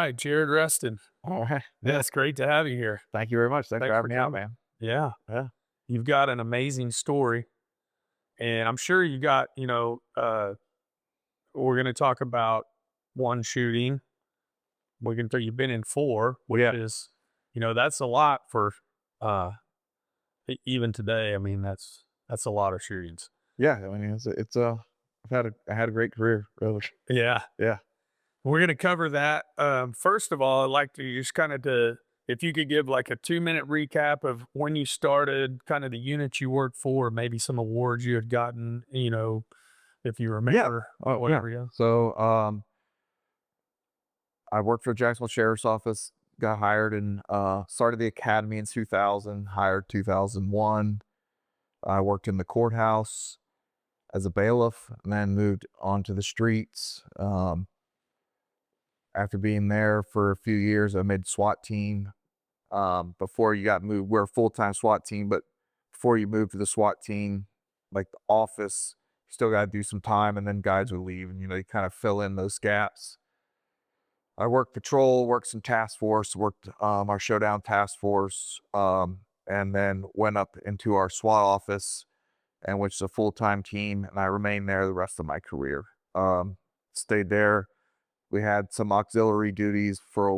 right, Jared Reston. All right. Yeah, Yeah. it's great to have you here. Thank you very much. Thanks for Thanks for having me out, coming. man. Yeah, Yeah. you've got an amazing story, and I'm sure you got, we're going to talk about one shooting. We can tell you've been in four, which Yeah. is, that's a lot for uh even today. I mean, that's a lot of shootings. Yeah. I mean, I had a great career. Really. Yeah, Yeah. we're going to cover that. First of all, I'd like to just if you could give like a 2-minute recap of when you started, kind of the units you worked for, maybe some awards you had gotten, if you Yeah. remember, Oh, yeah. whatever. Yeah. I worked for Jacksonville Sheriff's Office, got hired and started the academy in 2000, hired 2001. I worked in the courthouse as a bailiff and then moved onto the streets. After being there for a few years, I made SWAT team. Before you got moved, we're a full-time SWAT team, but before you move to the SWAT team, like the office, you still got to do some time and then guys would leave and, you kind of fill in those gaps. I worked patrol, worked some task force, worked our showdown task force, and then went up into our SWAT office, and which is a full-time team, and I remained there the rest of my career. Stayed there. We had some auxiliary duties for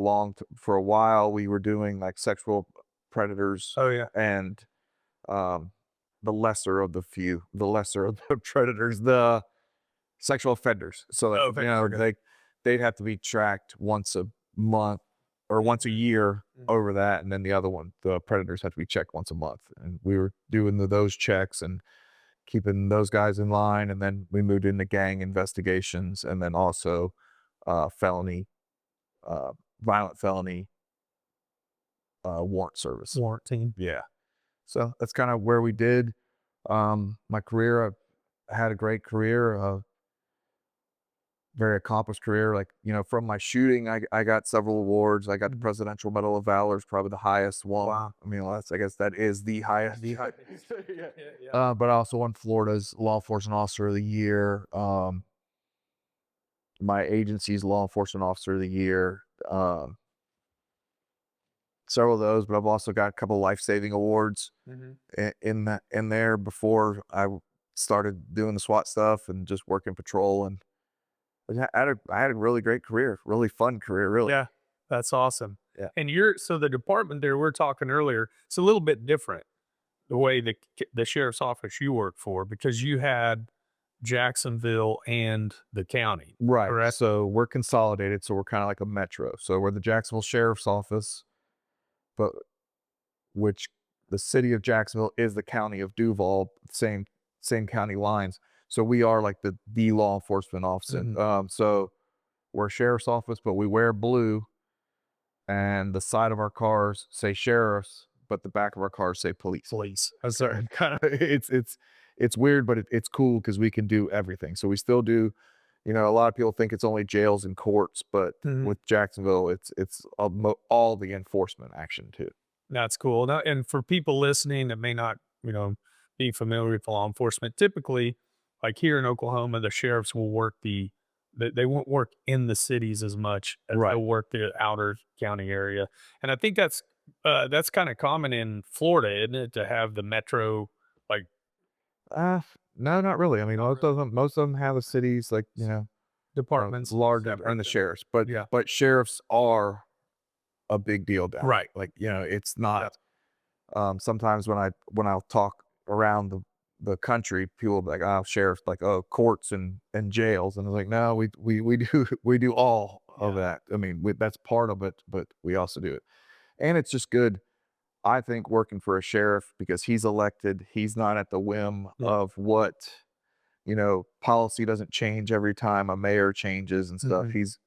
for a while. We were doing like sexual predators Oh yeah. and um, the lesser of the predators, the sexual offenders. So like, Oh, okay. they'd have to be tracked once a month or once a year Mhm. over that. And then the predators had to be checked once a month. And we were doing those checks and keeping those guys in line. And then we moved into gang investigations and then also felony, uh, violent felony warrant service. Warrant team. Yeah. So that's kind of where we did. My career, I had a great career, very accomplished career. Like, from my shooting, I got several awards. I got the Mhm. Presidential Medal of Valor, is probably the highest one. Wow. I mean, I guess that is the highest. The yeah, yeah, yeah. But I also won Florida's Law Enforcement Officer of the Year. My agency's Law Enforcement Officer of the Year. Several of those, but I've also got a couple life-saving awards Hmm. in there before started doing the SWAT stuff and just working patrol. And I had a really great career, really fun career, really. Yeah, that's awesome. Yeah. And so the department there we're talking earlier, it's a little bit different the way the sheriff's office you work for, because you had Jacksonville and the county, Right. correct? So we're consolidated. So we're kind of like a metro. So we're the Jacksonville Sheriff's Office, but which the city of Jacksonville is the county of Duval, same county lines. So we are like the law enforcement office. Mhm. So we're a sheriff's office, but we wear blue, and the side of our cars say sheriffs, but the back of our cars say police. Police. So Okay. kind of it's weird, but it's cool because we can do everything. So we still do, a lot of people think it's only jails and courts, but Mhm. with Jacksonville, it's all the enforcement action too. That's cool. Now, and for people listening that may not, be familiar with law enforcement, typically, like here in Oklahoma, the sheriffs will work they won't work in the cities as much as Right. they'll work the outer county area. And I think that's kind of common in Florida, isn't it, to have the metro like Uh, no, not really. I mean, not really most of them have the cities like, departments larger and separate. the And, sheriffs, but yeah. sheriffs are a big deal down there. Right. Like, it's Yeah. not. Sometimes when I'll talk around the country, people will be like, "Oh, sheriffs," like, "Oh, courts and jails," and I was like, "No, we do we do all of Yeah. that. I mean, that's part of it, but we also do it, and it's just good. I think working for a sheriff because he's elected, he's not at the whim Yeah. of what policy doesn't change every time a mayor changes and stuff. Mhm.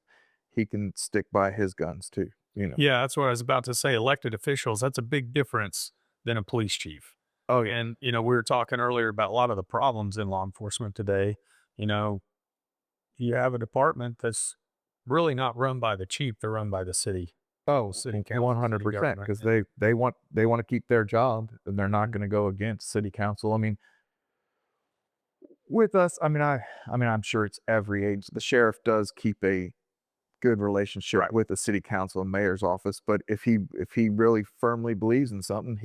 He can stick by his guns too. Yeah, that's what I was about to say. Elected officials, that's a big difference than a police chief. Oh yeah, And, we were talking earlier about a lot of the problems in law enforcement today. You know, you have a department that's really not run by the chief, they're run by the oh, city one council, hundred city percent, government. because they want to keep their job and they're not Mhm. going to go against city council. I mean, with us, I mean, I'm sure it's every age. The sheriff does keep a good relationship Right. with the city council and mayor's office. But if he really firmly believes in something,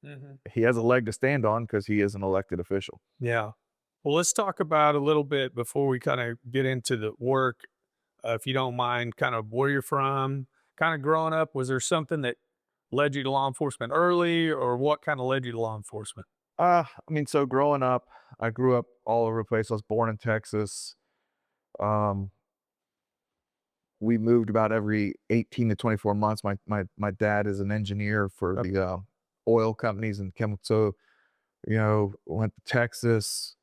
Mhm. he has a leg to stand on because he is an elected official. Yeah. Well, let's talk about a little bit before we kind of get into the work, if you don't mind, kind of where you're from, kind of growing up. Was there something that led you to law enforcement early, or what kind of led you to law enforcement? I mean, so growing up, I grew up all over the place. I was born in Texas. Um, we moved about every 18 to 24 months. My dad is an engineer for Okay. the oil companies and chemical. So, went to Texas,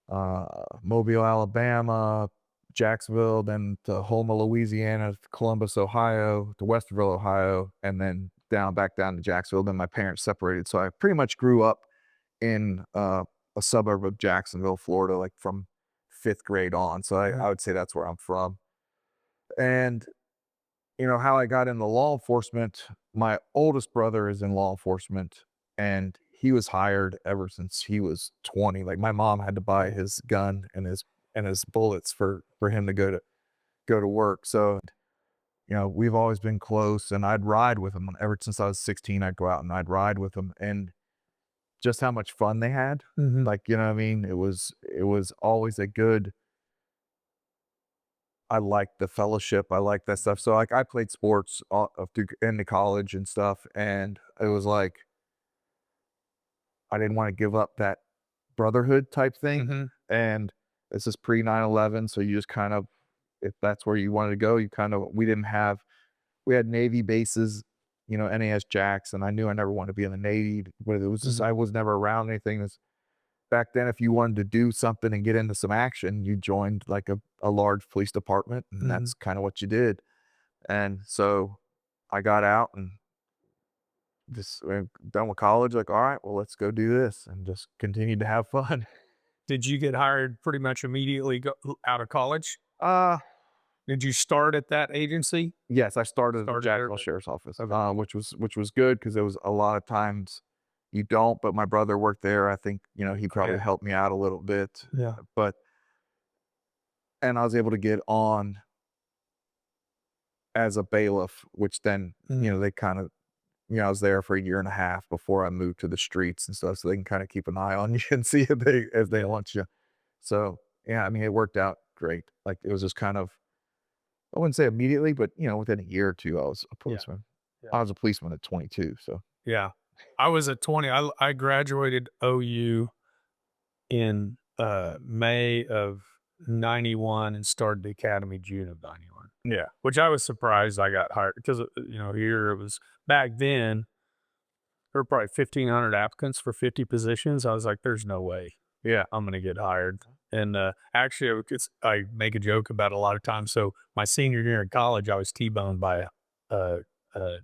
Mobile, Alabama, Jacksonville, then to Houma, Louisiana, Columbus, Ohio, to Westerville, Ohio, and then back down to Jacksonville. Then my parents separated. So I pretty much grew up in a suburb of Jacksonville, Florida, like from fifth grade on. So Mhm. I would say that's where I'm from. And how I got into law enforcement, my oldest brother is in law enforcement and he was hired ever since he was 20. Like my mom had to buy Oh. his gun and his bullets for him to go to work. So, we've always been close and I'd ride with him ever since I was 16. I'd go out and I'd ride with him and just how much fun they had. Mhm. Like, you know what I mean? It was always a good I like the fellowship, I like that stuff. So, like, I played sports all up through into college and stuff, and it was like, I didn't wanna give up that brotherhood type thing, Mhm. and this is pre 9/11, so you just kind of if that's where you wanted to go, you kind of we had Navy bases, NAS Jacks, and I knew I never wanted to be in the Navy, but it was just Mhm. I was never around anything that's back then, if you wanted to do something and get into some action, you joined, like, a large police department, and Mhm. that's kinda what you did. And so I got out and just done with college, like, all right, well, let's go do this and just continued to have fun. Did you get hired pretty much immediately out of college? Uh, Did you start at that agency? yes, I started at the Started there? Jacksonville Sheriff's Office, Okay. which was good because there was a lot of times you don't, but my brother worked there. I think, he probably Okay. helped me out a little bit, Yeah. but and I was able to get on as a bailiff, which then, Mm. they kind of I was there for a year and a half before I moved to the streets and stuff, so they can kinda keep an eye on you and see if they Yeah. want you. So, yeah, I mean, it worked out great. Like, it was just kind of I wouldn't say immediately, but, within a year or 2, I was a Yeah. policeman. Yeah. I was a policeman at 22, so Yeah. I was at 20. I graduated OU in, May of '91 and started the academy June of '91, yeah. which I was surprised I got hired because, here it was back then, there were probably 1,500 applicants for 50 positions. I was like, "There's no way Yeah. I'm gonna get hired." And, actually, I make a joke about it a lot of times. So my senior year in college, I was T-boned by a, a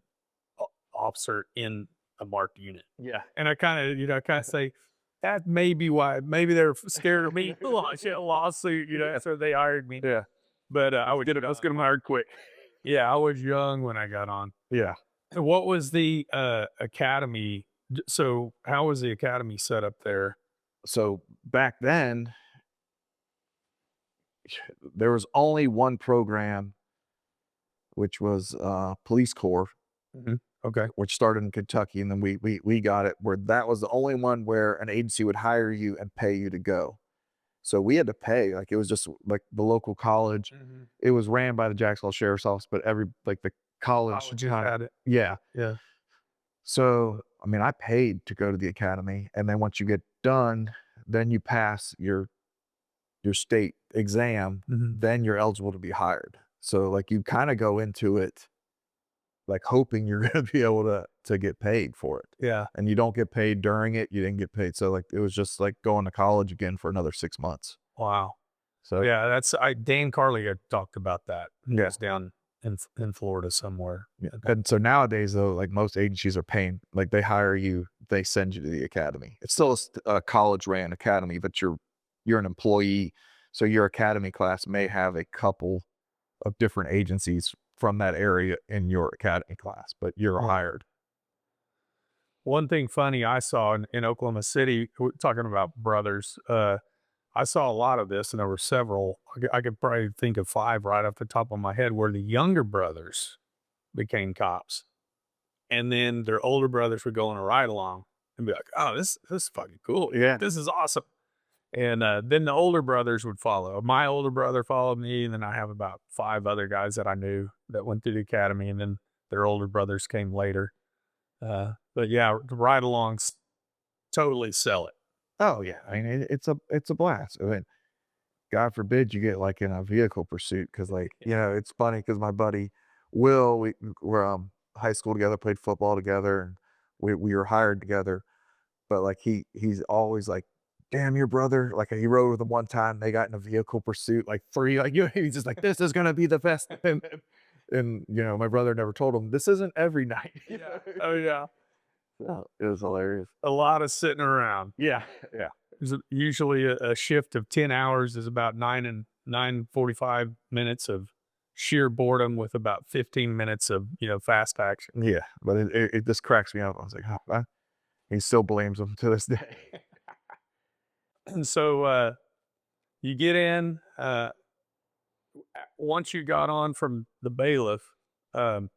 officer in a marked unit. Yeah. And I kinda say, that may be why. Maybe they're scared of me launching a lawsuit, Yeah. so they hired me. Yeah. But, I was Let's young. get 'em hired quick. Yeah, I was young when I got on. Yeah. And what was the, academy so how was the academy set up there? So, back then, there was only one program, which was, police corps, Mhm. Okay. which started in Kentucky, and then we got it where that was the only one where an agency would hire you and pay you to go. So we had to pay, like, it was just like the local college. Mhm. It was ran by the Jacksonville Sheriff's Office, but the college Colleges kinda had it. yeah. Yeah. So, I mean, I paid to go to the academy, and then once you get done, then you pass your state exam, Mhm. then you're eligible to be hired. So, like, you kinda go into it, like, hoping you're gonna be able to get paid for it, Yeah. and you don't get paid during it, you didn't get paid, so, like, it was just like going to college again for another 6 months. Wow. So, Yeah, Dan Carly had talked about that. He yeah, was down in Florida somewhere. yeah, and so nowadays, though, like, most agencies are paying like, they hire you, they send you to the academy. It's still a college-ran academy, but you're an employee, so your academy class may have a couple of different agencies from that area in your academy class, but you're Yeah. hired. One thing funny I saw in Oklahoma City, we're talking about brothers, I saw a lot of this, and there were several. I could probably think of 5 right off the top of my head where the younger brothers became cops, and then their older brothers would go on a ride along and be like, "Oh, this is fucking cool. Yeah. This is awesome." And then the older brothers would follow. My older brother followed me, and then I have about 5 other guys that I knew that went through the academy, and then their older brothers came later. But yeah, the ride-alongs totally sell it. Oh yeah. I mean, it's a blast. I mean, God forbid you get like in a vehicle pursuit because like it's funny because my buddy Will, we were high school together, played football together, and we were hired together. But like he's always like, damn your brother. Like he rode with him one time. They got in a vehicle pursuit, like 3, like he's just like, this is gonna be the best. And my brother never told him this isn't every night. Yeah. Oh, yeah. So, it was hilarious. A lot of sitting around. Yeah. Yeah. There's usually a shift of 10 hours is about 9 and 9:45 minutes of sheer boredom with about 15 minutes of, fast action. Yeah. But it just cracks me up. I was like, oh, he still blames him to this day. And so you get in, once you got on from the bailiff, um,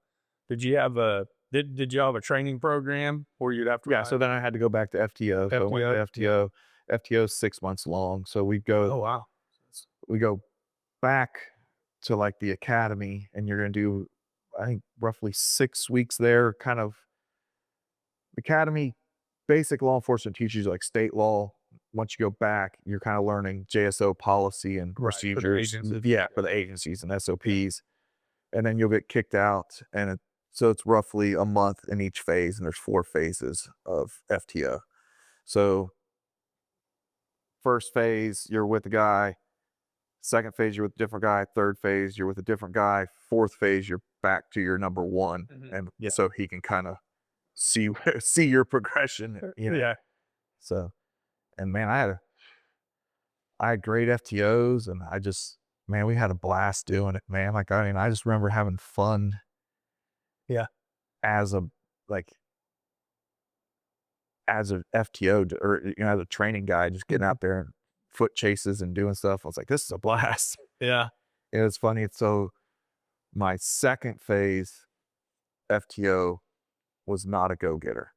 did you have did you have a training program where you'd have to Yeah. So then I had to go back to FTO. So I went to FTO. FTO is 6 months long. So Oh, wow. we go back to like the academy, and you're going to do, I think, roughly 6 weeks there. Kind of academy, basic law enforcement teaches you like state law. Once you go back, you're kind of learning JSO policy and Right, for the procedures. agencies. Yeah, for the agencies and SOPs. And then you'll get kicked out. So it's roughly a month in each phase, and there's 4 phases of FTO. So first phase, you're with a guy. Second phase, you're with a different guy. Third phase, you're with a different guy. Fourth phase, you're back to your number one, and so he can kind of see see your progression. Yeah. So, and man, I had great FTOs, and man, we had a blast doing it, man. Like, I mean, I just remember having fun. Yeah. As a like as an FTO or as a training guy, just getting out there and foot chases and doing stuff. I was like, this is a blast. Yeah. It was funny. So my second phase FTO was not a go-getter.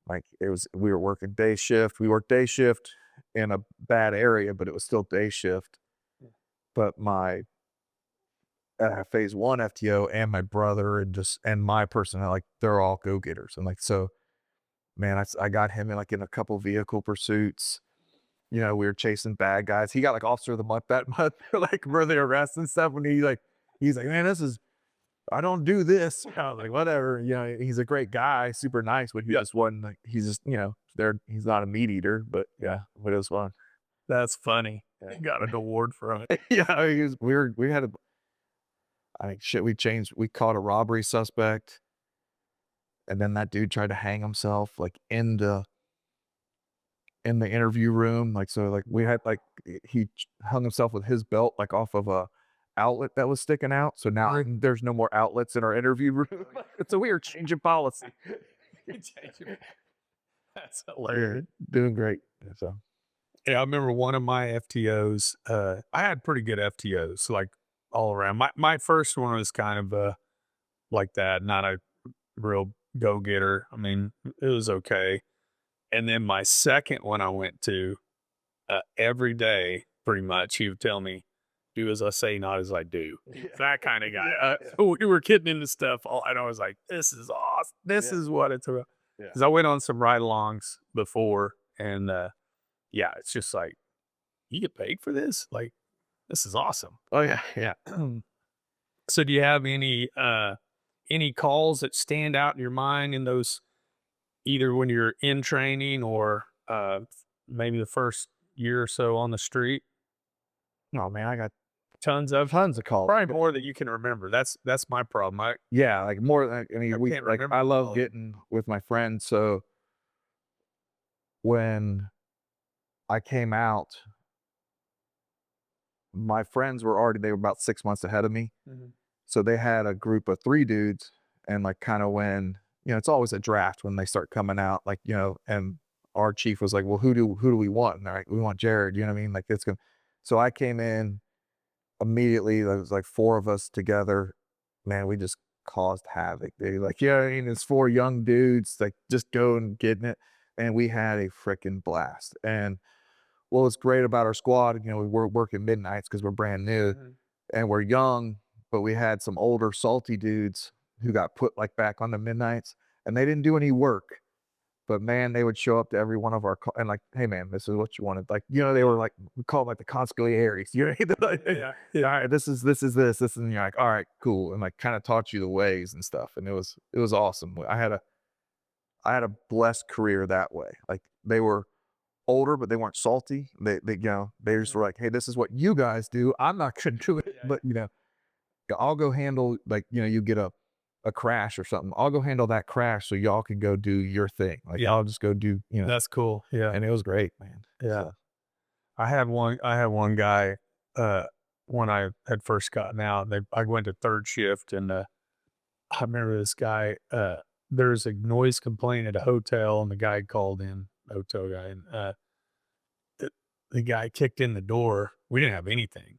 Like we were working day shift. We worked day shift in a bad area, but it was still day shift. But my phase 1 FTO and my brother and my personnel, like they're all go-getters. And like, so man, I got him in like in a couple vehicle pursuits. We were chasing bad guys. He got like officer of the month that month, like for the arrest and stuff. When he's like, man, I don't do this. I was like, whatever. He's a great guy, super nice, but he just wasn't like, he's just, he's not a meat eater, but yeah, but it was fun. That's funny. Yeah. Got an award from it. Yeah, we had I think shit, we caught a robbery suspect, and then that dude tried to hang himself like in the interview room. Like, so like we had like he hung himself with his belt like off of a outlet that was sticking out. So now there's no more outlets in our interview room. So we were changing policy. That's hilarious. Doing great. So yeah, I remember one of my FTOs. I had pretty good FTOs, like all around. My first one was kind of like that, not a real go getter. I mean, it was okay. And then my second one I went to, every day, pretty much, he would tell me, do as I say, not as I do. That kind of guy. So we were getting into stuff, and I was like, this is awesome. This is what it's about. Because I went on some ride-alongs before, and yeah, it's just like, you get paid for this? Like, this is awesome. Oh, yeah, yeah. So do you have any calls that stand out in your mind in those, either when you're in training or maybe the first year or so on the street? Oh man, I got tons of calls. probably more that you can remember. That's my problem. Yeah, like more than I mean, can't like remember I all love of getting with my friends. So when I came out, my friends they were about 6 months ahead of me. So they had a group of 3 dudes, and like kind of when, it's always a draft when they start coming out, like, and our chief was like, well, who do we want? And they're like, we want Jared. You know what I mean? Like it's gonna. So I came in immediately. There was like 4 of us together. Man, we just caused havoc, dude. Like, yeah, I mean, it's 4 young dudes, like just going getting it. And we had a freaking blast. And what was great about our squad, we were working midnights because we're brand new Mhm. and we're young, but we had some older salty dudes who got put like back on the midnights and they didn't do any work. But man, they would show up to every one of our and like, hey man, this is what you wanted. Like, they were like, we call them like the consigliaries. They're like, Yeah, all yeah. right, this, and you're like, all right, cool, and like kind of taught you the ways and stuff, and it was awesome. I had a blessed career that way. Like they were older, but they weren't salty. They just Mhm. were like, hey, this is what you guys do. I'm not gonna do it, Yeah, but I'll go handle like you get a crash or something. I'll go handle that crash so y'all can go do your thing. Like yeah. I'll just go do, That's cool. Yeah, and it was great, man. yeah. So I had one guy, uh, when I had first gotten out, I went to third shift and, I remember this guy, there's a noise complaint at a hotel and the guy called in, the hotel guy, and, the the guy kicked in the door. We didn't have anything.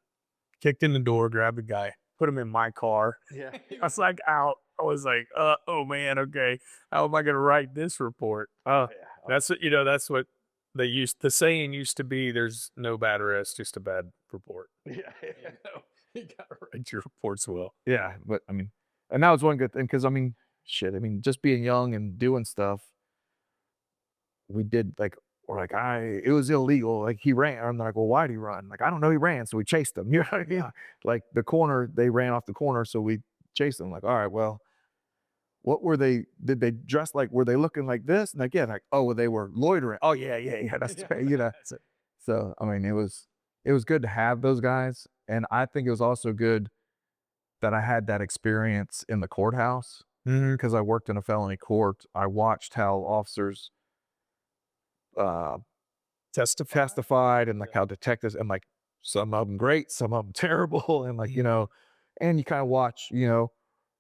Kicked in the door, grabbed the guy, put him in my car. yeah. I was like out. I was like, oh man, okay. How am I gonna write this report? Yeah. That's what the saying used to be, there's no bad arrest, just a bad report. Yeah. You know, you gotta write your reports well. Yeah. But I mean, and that was one good thing because I mean, shit, I mean, just being young and doing stuff, we did like, or like it was illegal. Like he ran. I'm like, well, why'd he run? Like, I don't know. He ran. So we chased him. You know what I mean? Yeah. Like the corner, they ran off the corner. So we chased them. Like, all right, well, what were they? Did they dress like? Were they looking like this? And again, like, oh, well, they were loitering. Oh yeah, yeah, yeah. That's Yeah, right. that's it. So I mean, it was good to have those guys, and I think it was also good that I had that experience in the courthouse Mhm. because I worked in a felony court. I watched how officers uh, Testify. testified and like Yeah. how detectives and like some of them great, some of them terrible, and like Mhm. and you kind of watch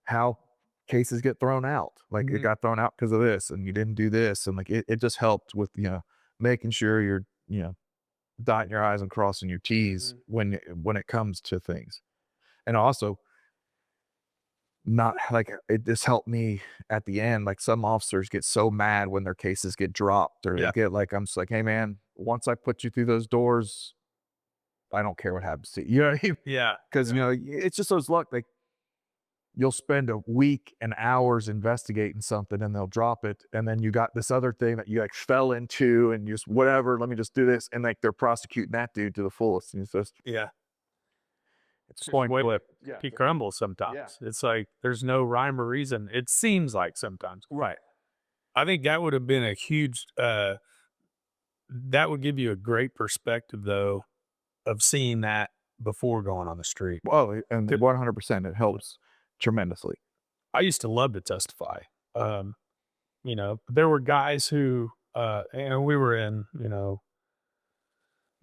how cases get thrown out. Like it Mhm. got thrown out because of this, and you didn't do this, and like it just helped with making sure you're dotting your i's and crossing your t's Mhm. when it comes to things, and also not like it just helped me at the end. Like some officers get so mad when their cases get dropped or they Yeah. get like, I'm just like, hey man, once I put you through those doors, I don't care what happens to you. You know what I mean? Yeah. Because Yeah. it's just those luck. Like you'll spend a week and hours investigating something and they'll drop it. And then you got this other thing that you like fell into and you just whatever, let me just do this. And like they're prosecuting that dude to the fullest. And Yeah. it's a Just coin wait flip. he crumbles Yeah. sometimes. It's like there's no rhyme or reason. It seems like sometimes. Right. I think that would have been a huge that would give you a great perspective though of seeing that before going on the street. Well, and 'Cause 100% it helps tremendously. I used to love to testify. There were guys who and we were in,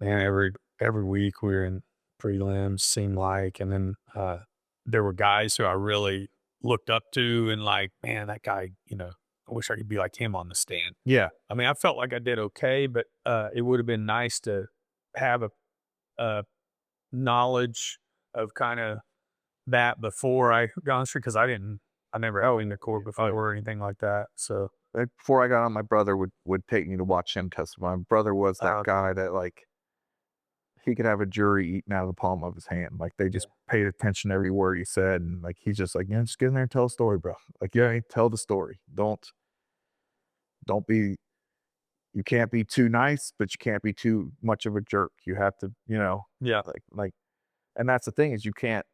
man, every week we were in prelims, seemed like, and then there were guys who I really looked up to and like, man, that guy, I wish I could be like him on the stand. Yeah. I mean, I felt like I did okay, but it would have been nice to have a knowledge of kind of that before I got on the street because I never had been to court before Oh, or anything like that. So, like, before I got on, my brother would take me to watch him testify. My brother was that uh, guy that like he could have a jury eating out of the palm of his hand. Like they yeah, just paid attention to every word he said, and like he's just like, just get in there and tell a story, bro. Like, yeah, tell the story. Don't be. You can't be too nice, but you can't be too much of a jerk. You have to, yeah, like, and that's the thing is you can't.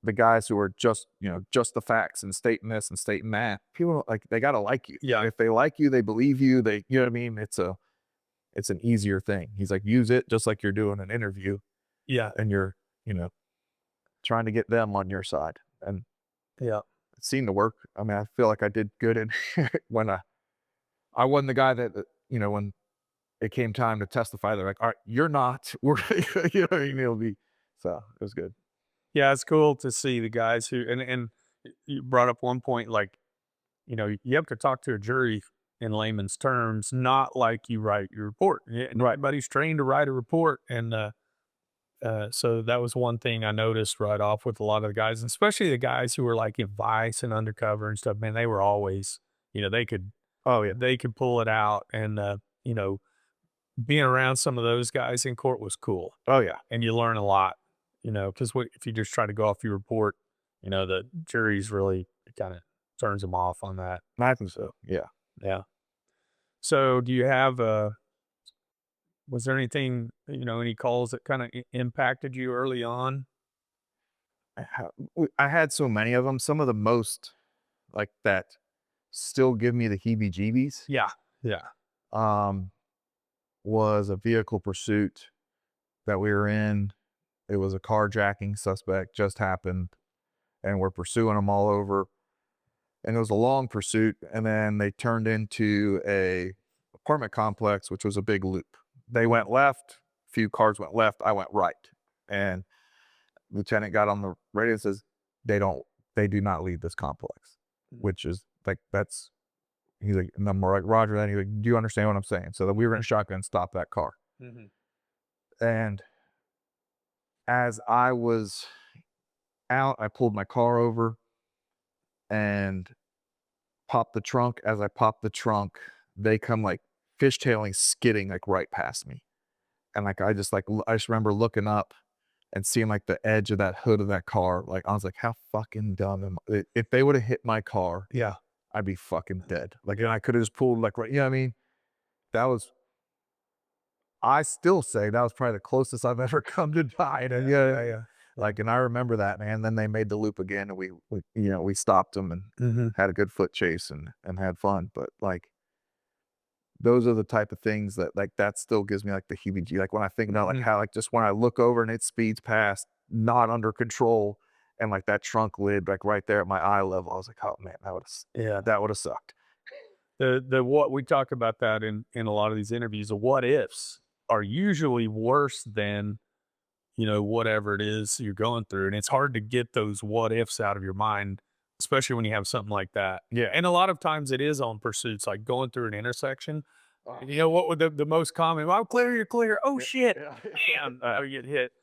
The guys who are just just the facts and stating this and stating that, people like they gotta like you. yeah, If they like you, they believe you. They, you know what I mean. It's an easier thing. He's like, use it just like you're doing an interview yeah, and you're, trying to get them on your side. And yeah, it seemed to work. I mean, I feel like I did good in when I wasn't the guy that, when it came time to testify, they're like, all right, you're not. We're you know what I mean? It'll be so it was good. yeah. It's cool to see the guys who and you brought up one point like you have to talk to a jury in layman's terms, not like you write your report. Yeah, and Right. everybody's trained to write a report, and so that was one thing I noticed right off with a lot of the guys, and especially the guys who were like in Vice and undercover and stuff. Man, they were always, Oh yeah. they could pull it out, and you know, being around some of those guys in court was cool, Oh yeah. and you learn a lot, because if you just try to go off your report, the jury's really kind of turns them off on that. I think so. So Yeah. yeah. So do you have was there anything, any calls that kind of impacted you early on? I had so many of them. Some of the most like that still give me the heebie-jeebies. Yeah. Yeah. Um, was a vehicle pursuit that we were in. It was a carjacking suspect just happened, and we're pursuing them all over. And it was a long pursuit, and then they turned into a apartment complex, which was a big loop. They went left, a few cars went left, I went right. And lieutenant got on the radio and says, they do not leave this complex, Mhm. which is like, he's like, and I'm like, Roger that. He's like, do you understand what I'm saying? So that we were in a shotgun, stop that car. Mhm. And as I was out, I pulled my car over and popped the trunk. As I popped the trunk, they come like fishtailing, skidding like right past me. And like, I just remember looking up and seeing like the edge of that hood of that car. Like, I was like, how fucking dumb am I? If they would have hit my car, Yeah. I'd be fucking dead. Like, and I could have just pulled like, right. You know what I mean? That was, I still say that was probably the closest I've ever come to dying. And Yeah. yeah, Yeah. like, and I remember that, man. Then they made the loop again, and we stopped them and Mhm. had a good foot chase and had fun. But like, those are the type of things that like that still gives me like the heebie-jeebies. Like when I think about like Mhm. how like just when I look over and it speeds past, not under control, and like that trunk lid like right there at my eye level, I was like, oh man, Yeah. that would have sucked. The what we talk about that in a lot of these interviews, the what ifs are usually worse than, whatever it is you're going through. And it's hard to get those what ifs out of your mind, especially when you have something like that. Yeah. And a lot of times it is on pursuits, like going through an intersection. Oh, And you know what would the most common, I'm clear, you're clear. Oh yeah, shit. yeah. Bam. You get hit.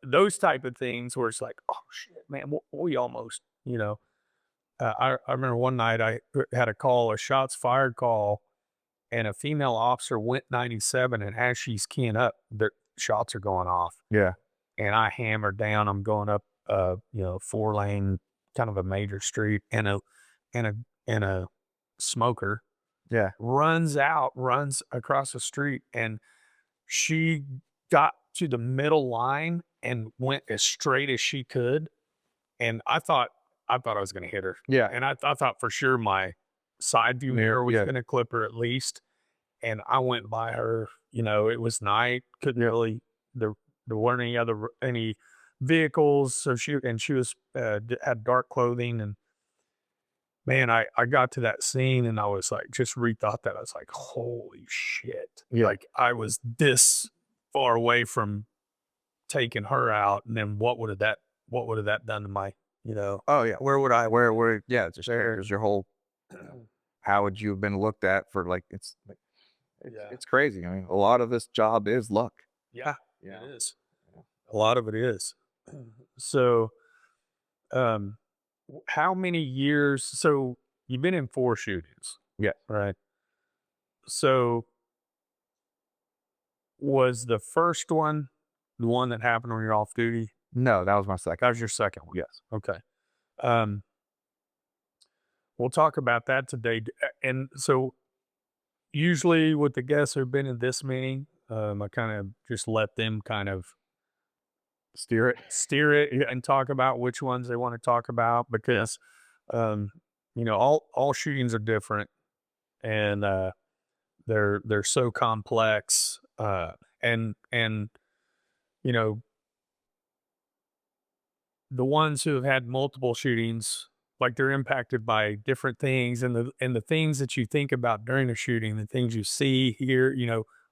Those type of things where it's like, oh shit, man, we almost, I remember one night I had a call, a shots fired call, and a female officer went 97, and as she's keying up, the shots are going off, Yeah. and I hammered down. I'm going up, 4-lane, kind of a major street, and a and a smoker Yeah. runs across the street, and she got to the middle line and went as straight as she could, and I thought I was gonna hit her, Yeah. and I thought for sure my side view mirror was Yeah. gonna clip her at least, and I went by her, it was night, couldn't Yeah. really there weren't any vehicles, so she was, had dark clothing, and man, I got to that scene and I was like, just rethought that. I was like, "Holy shit." Yeah. Like, I was this far away from taking her out, and then what would have that done to my, Oh yeah. where would I have Where yeah, just there? there's your whole how would you have been looked at for like Yeah. it's crazy. I mean, a lot of this job is luck. Yeah, You it know? is. A lot of it is. So, um, how many years? So you've been in 4 shootings, Yeah. right? So was the first one the one that happened when you're off duty? No, that was my second. That was your second one. Yes. Okay. Um, we'll talk about that today. And so usually with the guests who've been in this many, I kind of just let them kind of Steer it. steer it and talk about which ones they want to talk about because um, all shootings are different and they're so complex and you know the ones who have had multiple shootings, like, they're impacted by different things, and the things that you think about during a shooting, the things you see, hear,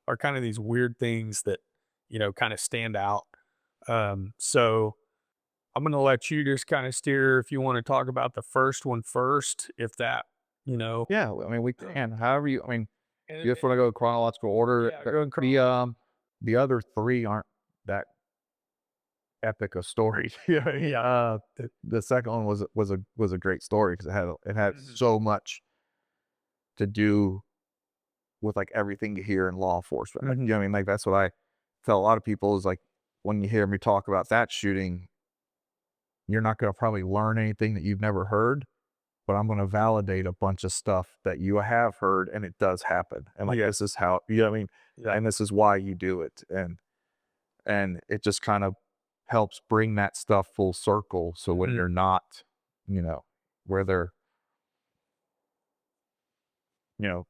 are kind of these weird things that, kind of stand out. So I'm gonna let you just kind of steer if you want to talk about the first one first, if that, you know. Yeah, I mean, we can. However you, I mean, And you just want to go chronological order. yeah, go and The other three aren't that epic a story. yeah, yeah. The second one was a great story because it had Mhm. so much to do with like everything you hear in law enforcement. Like, you know what I mean? Like that's what I tell a lot of people is like when you hear me talk about that shooting, you're not going to probably learn anything that you've never heard, but I'm going to validate a bunch of stuff that you have heard and it does happen. And like Yeah, this is how, you know what I mean? yeah. And this is why you do it. And it just kind of helps bring that stuff full circle. So when Mhm. you're not, you know, where they're,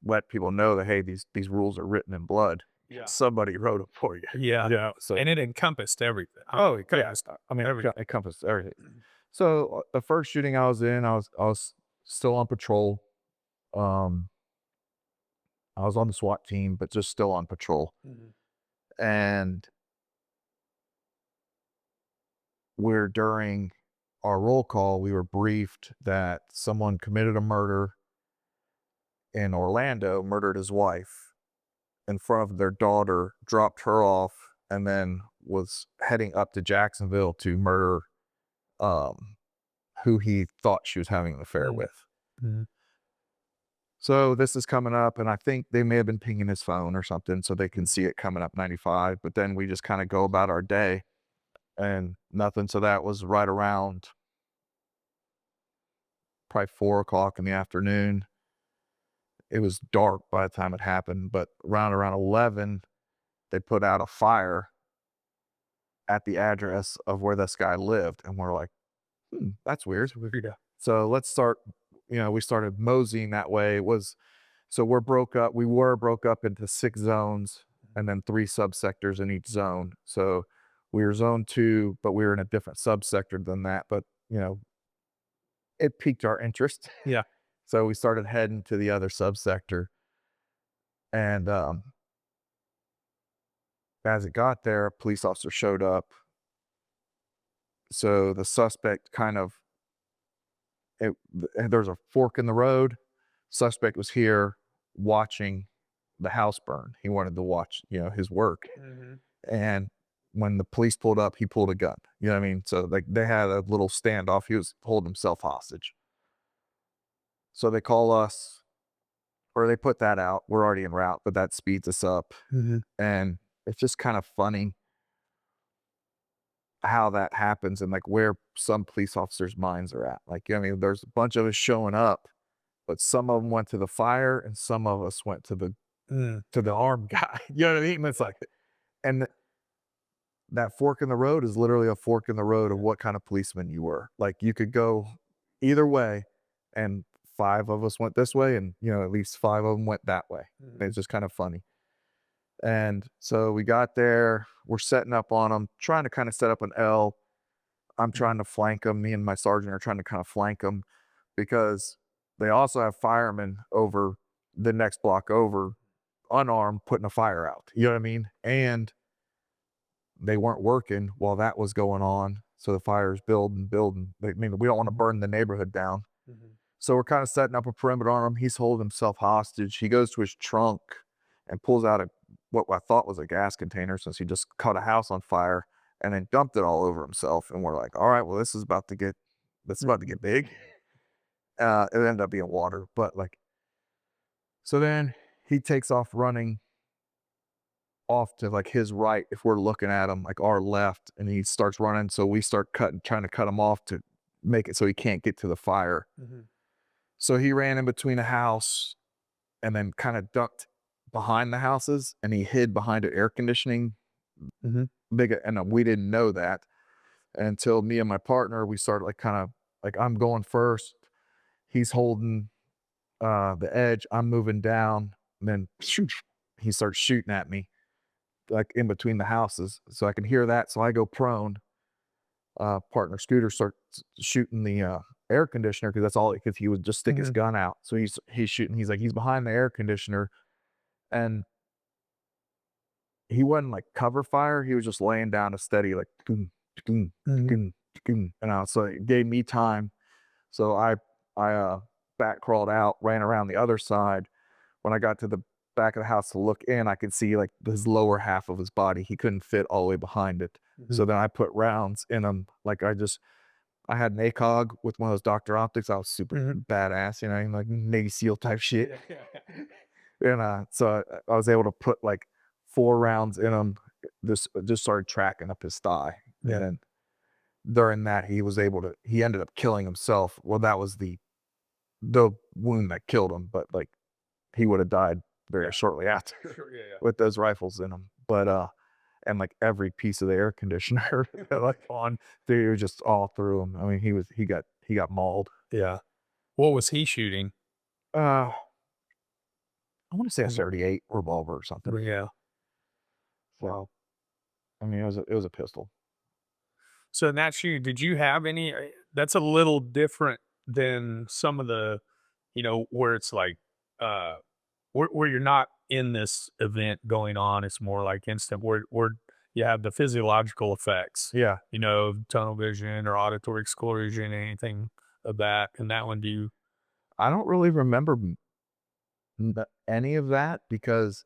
let people know that hey, these rules are written in blood. Yeah. Somebody wrote them for you. Yeah. Yeah. So And it encompassed everything. oh It yeah, encompassed I mean everything. it encompasses everything. So the first shooting I was in, I was still on patrol. Um, I was on the SWAT team, but just still on patrol. Mhm. And we're during our roll call, we were briefed that someone committed a murder in Orlando, murdered his wife in front of their daughter, dropped her off, and then was heading up to Jacksonville to murder um, who he thought she was having an affair Mhm. with. Mhm. So this is coming up, and I think they may have been pinging his phone or something so they can Mhm. see it coming up 95. But then we just kind of go about our day and nothing. So that was right around probably 4 o'clock in the afternoon. It was dark by the time it happened, but around 11, they put out a fire at the address of where this guy lived, and we're like, that's weird. Yeah. So let's start. We started moseying that way. It was so we're broke up. We were broke up into 6 zones and then 3 subsectors in each zone. So we were zone 2, but we were in a different subsector than that. But it piqued our interest. Yeah. So we started heading to the other subsector. And as it got there, a police officer showed up. So the suspect kind of, there's a fork in the road. Suspect was here watching the house burn. He wanted to watch, his work. Mhm. And when the police pulled up, he pulled a gun. You know what I mean? So like they had a little standoff. He was holding himself hostage. So they call us, or they put that out. We're already en route, but that speeds us up. Mhm. And it's just kind of funny how that happens and like where some police officers' minds are at. Like, I mean, there's a bunch of us showing up, but some of them went to the fire and some of us went to the Mm. armed guy. You know what I mean? It's like, and that fork in the road is literally a fork in the road of what kind of policeman you were. Like you could go either way, and 5 of us went this way, and at least 5 of them went that way. And Mhm. it's just kind of funny. And so we got there, we're setting up on them, trying to kind of set up an L. I'm Mhm. trying to flank them. Me and my sergeant are trying to kind of flank them because they also have firemen over the next block over, unarmed, putting a fire out. You know what I mean? And they weren't working while that was going on. So the fire's building. I mean, we don't want to Mhm. burn the neighborhood down. Mhm. So we're kind of setting up a perimeter on him. He's holding himself hostage. He goes to his trunk and pulls out what I thought was a gas container since he just caught a house on fire and then dumped it all over himself. And we're like, all right, well, this is about to get big. It ended up being water, but like, so then he takes off running off to like his right if we're looking at him, like our left, and he starts running. So we start trying to cut him off to make it so he can't get to the fire. Mhm. So he ran in between a house and then kind of ducked behind the houses and he hid behind an air conditioning Mhm. big. And we didn't know that until me and my partner, we started like kind of like I'm going first. He's holding the edge. I'm moving down. And then he starts shooting at me like in between the houses. So I can hear that. So I go prone. Partner Scooter starts shooting the air conditioner because that's all because he would just stick his Mhm. gun out. So he's shooting. He's like he's behind the air conditioner, and he wasn't like cover fire. He was just laying down a steady like, "Tung, tung, Mhm. tung, tung," so it gave me time. So I back crawled out, ran around the other side. When I got to the back of the house to look in, I could see like his lower half of his body. He couldn't fit all the way behind it. So then I put rounds in him. Like I had an ACOG with one of those Dr. Optics. I was super badass, you know, like Navy SEAL type shit. And so I was able to put like 4 rounds in him. This just started tracking up his thigh. And then during that, he ended up killing himself. Well, that was the wound that killed him, but like he would have died very shortly after with those rifles in him. But and like every piece of the air conditioner like on, they were just all through him. I mean, he got mauled. Yeah. What was he shooting? Uh, I want to say a 38 revolver or something. Yeah. So, Wow. I mean, it was a pistol. So in that shoot, did you have any? That's a little different than some of the, where it's like, uh, where you're not in this event going on. It's more like instant where you have the physiological effects. Yeah. Tunnel vision or auditory exclusion, anything of that. And that one, do you? I don't really remember any of that because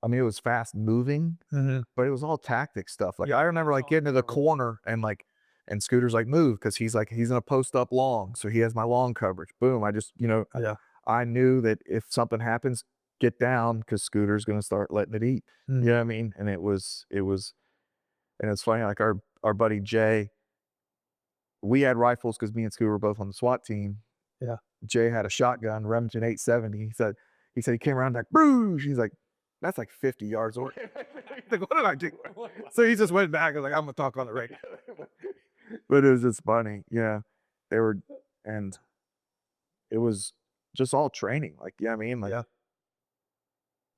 I mean, it was fast moving, but it was all tactic stuff. Like I remember like getting to the corner and Scooter's like, move, because he's gonna post up long. So he has my long coverage. Boom. I just, Yeah. I knew that if something happens, get down because Scooter's gonna start letting it eat. You know what I mean? And and it's funny, like our buddy Jay, we had rifles because me and Scooter were both on the SWAT team. Yeah. Jay had a shotgun, Remington 870. He said he came around like, boosh. He's like, that's like 50 yards away. He's like, what did I do? So he just went back and like, I'm gonna talk on the radio. But it was just funny. Yeah. They were, and it was just all training. Like, yeah, I mean, like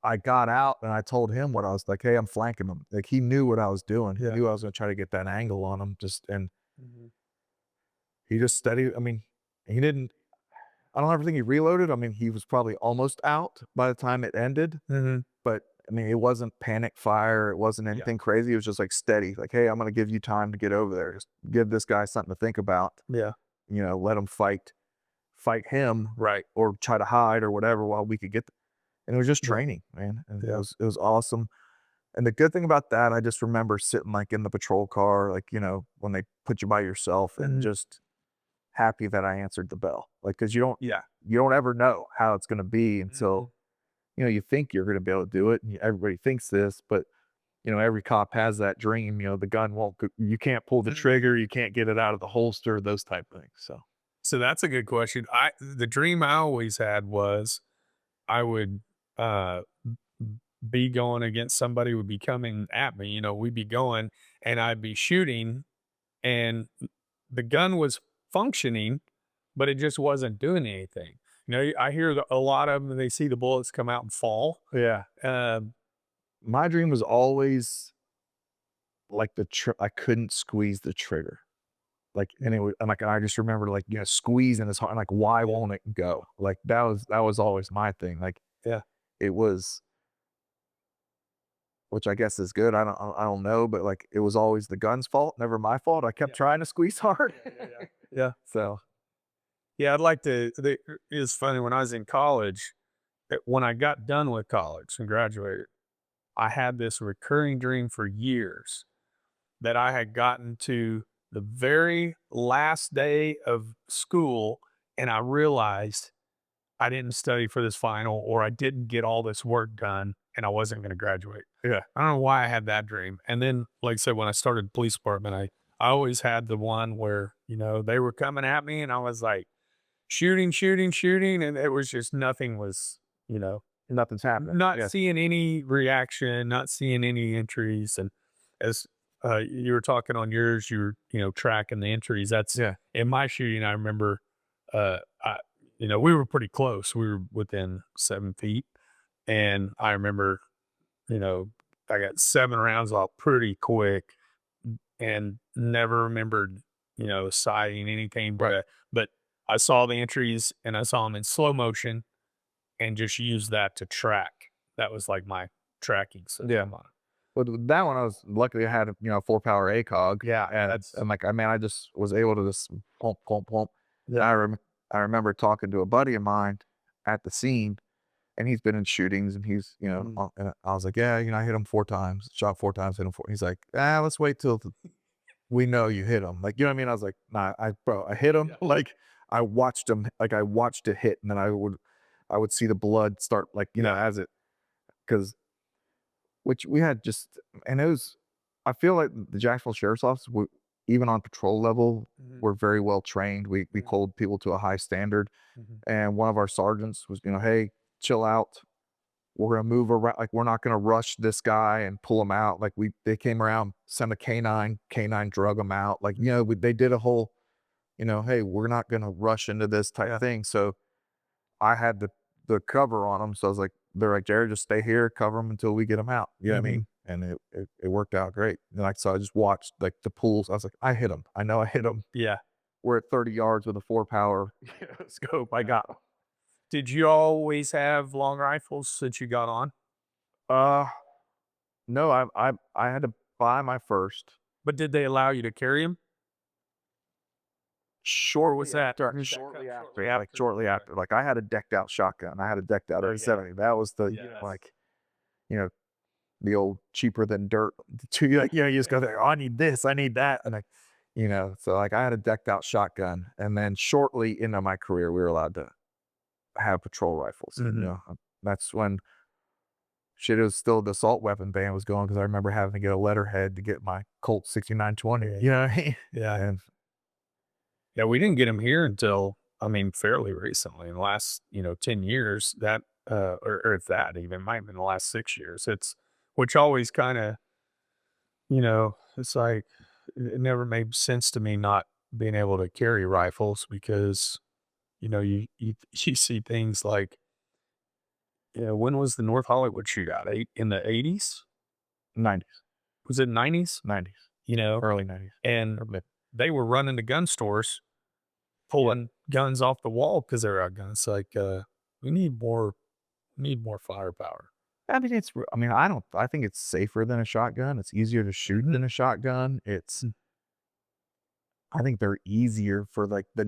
I got out and I told him what I was like, hey, I'm flanking him. Like he knew what I was doing. He knew I was gonna try to get that angle on him. And he just steady. I mean, he didn't, I don't ever think he reloaded. I mean, he was probably almost out by the time it ended. But I mean, it wasn't panic fire. It wasn't anything crazy. It was just like steady. Like, hey, I'm gonna give you time to get over there. Just give this guy something to think about. Yeah. Let him fight him, right, or try to hide or whatever while we could get. And it was just training, man. And it was awesome. And the good thing about that, I just remember sitting like in the patrol car, like when they put you by yourself, and just happy that I answered the bell. Like, because you don't ever know how it's gonna be until you think you're gonna be able to do it, and everybody thinks this, but every cop has that dream. The gun won't. You can't pull the trigger. You can't get it out of the holster. Those type things. So that's a good question. The dream I always had was I would uh be going against somebody would be coming at me, we'd be going and I'd be shooting and the gun was functioning, but it just wasn't doing anything. I hear a lot of them, they see the bullets come out and fall. Yeah. My dream was always like I couldn't squeeze the trigger. Like, and it was, and like, I just remember like, squeezing as hard, like, why won't it go? Like, that was always my thing. Like, it was, which I guess is good. I don't know, but like, it was always the gun's fault, never my fault. I kept trying to squeeze hard. Yeah. So, Yeah. I'd like to, it's funny when I was in college, when I got done with college and graduated, I had this recurring dream for years that I had gotten to the very last day of school and I realized I didn't study for this final or I didn't get all this work done and I wasn't going to graduate. yeah. I don't know why I had that dream. And then, like I said, when I started police department, I always had the one where, they were coming at me and I was like shooting, shooting, shooting. And it was just nothing was, Nothing's happening. not Yeah. seeing any reaction, not seeing any entries. And as you were talking on yours, you were, tracking the entries. That's in my shooting. I remember, I, we were pretty close. We were within 7 feet. And I remember, I got 7 rounds off pretty quick and never remembered, sighting anything. But I saw the entries and I saw them in slow motion and just used that to track. That was like my tracking system. Yeah. But with that one, I was luckily I had 4-power ACOG. Yeah, And like, I mean, I just was able to just pump, pump, pump. Yeah. I I remember talking to a buddy of mine at the scene, and he's been in shootings, and he's, and I was like, yeah, I hit him 4 times, shot 4 times, hit him 4. He's like, let's wait till we know you hit him. Like, you know what I mean? I was like, nah, bro, I hit him. Yeah. Like, I watched him, like, I watched it hit, and then I would see the blood start, like, Yeah. as it, because which we had just, and it was, I feel like the Jacksonville Sheriff's Office, even on patrol level, Mhm. we're very well trained. We Mhm. hold people to a high standard. Mhm. And one of our sergeants was, hey, chill out. We're gonna move around. Like, we're not gonna rush this guy and pull him out. Like, they came around, sent a canine drug him out. Like, they did a whole, hey, we're not gonna rush into this type Yeah. thing. So I had the cover on him. So I was like, they're like, Jared, just stay here, cover him until we get him out. You know what I Mhm. mean? And it worked out great. And like, so I just watched like the pools. I was like, I hit him. I know I hit him. Yeah. We're at 30 yards with a 4 power scope. I got him. Did you always have long rifles since you got on? Uh, no, I had to buy my first But did they allow you to carry them? Or was shortly that after. that Shortly come after, shortly yeah, like after? shortly Okay. after. Like, I had a decked out shotgun. I had a decked out Oh, yeah. 70. That was the, Yes. like, you know, the old cheaper than dirt. Like, you just go there. Oh, I need this. I need that. And so like, I had a decked out shotgun, and then shortly into my career, we were allowed to have patrol rifles. Mhm. That's when shit, it was still the assault weapon ban was going, because I remember having to get a letterhead to get my Colt 6920. You know what I mean? Yeah. And Yeah, we didn't get them here until, I mean, fairly recently in the last, 10 years that, or if that even might have been the last 6 years. It's, which always kind of, it's like, it never made sense to me not being able to carry rifles because, you see things like, yeah, when was the North Hollywood shootout? In the 80s? 90s, Was it 90s? 90s, You know, early 90s. and Or mid. they were running to gun stores pulling guns off the wall because they're outgunned. It's like, we need more firepower. I mean, I think it's safer than a shotgun. It's easier to shoot Mhm. than a shotgun. Mm. I think they're easier for like the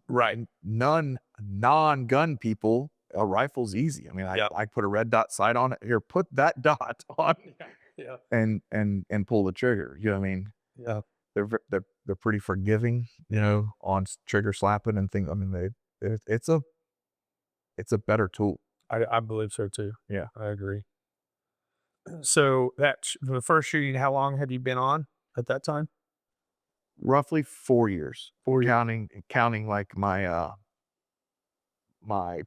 Right. non-gun people. A rifle's easy. I mean, Yeah. I put a red dot sight on it. Here, put that dot on, Yeah. Yeah. and pull the trigger. You know what I mean? Yeah. They're pretty forgiving, on trigger slapping and things. I mean, it's a better tool. I believe so too. Yeah. I agree. So the first shooting, how long had you been on at that time? Roughly 4 years, 4 years. counting like my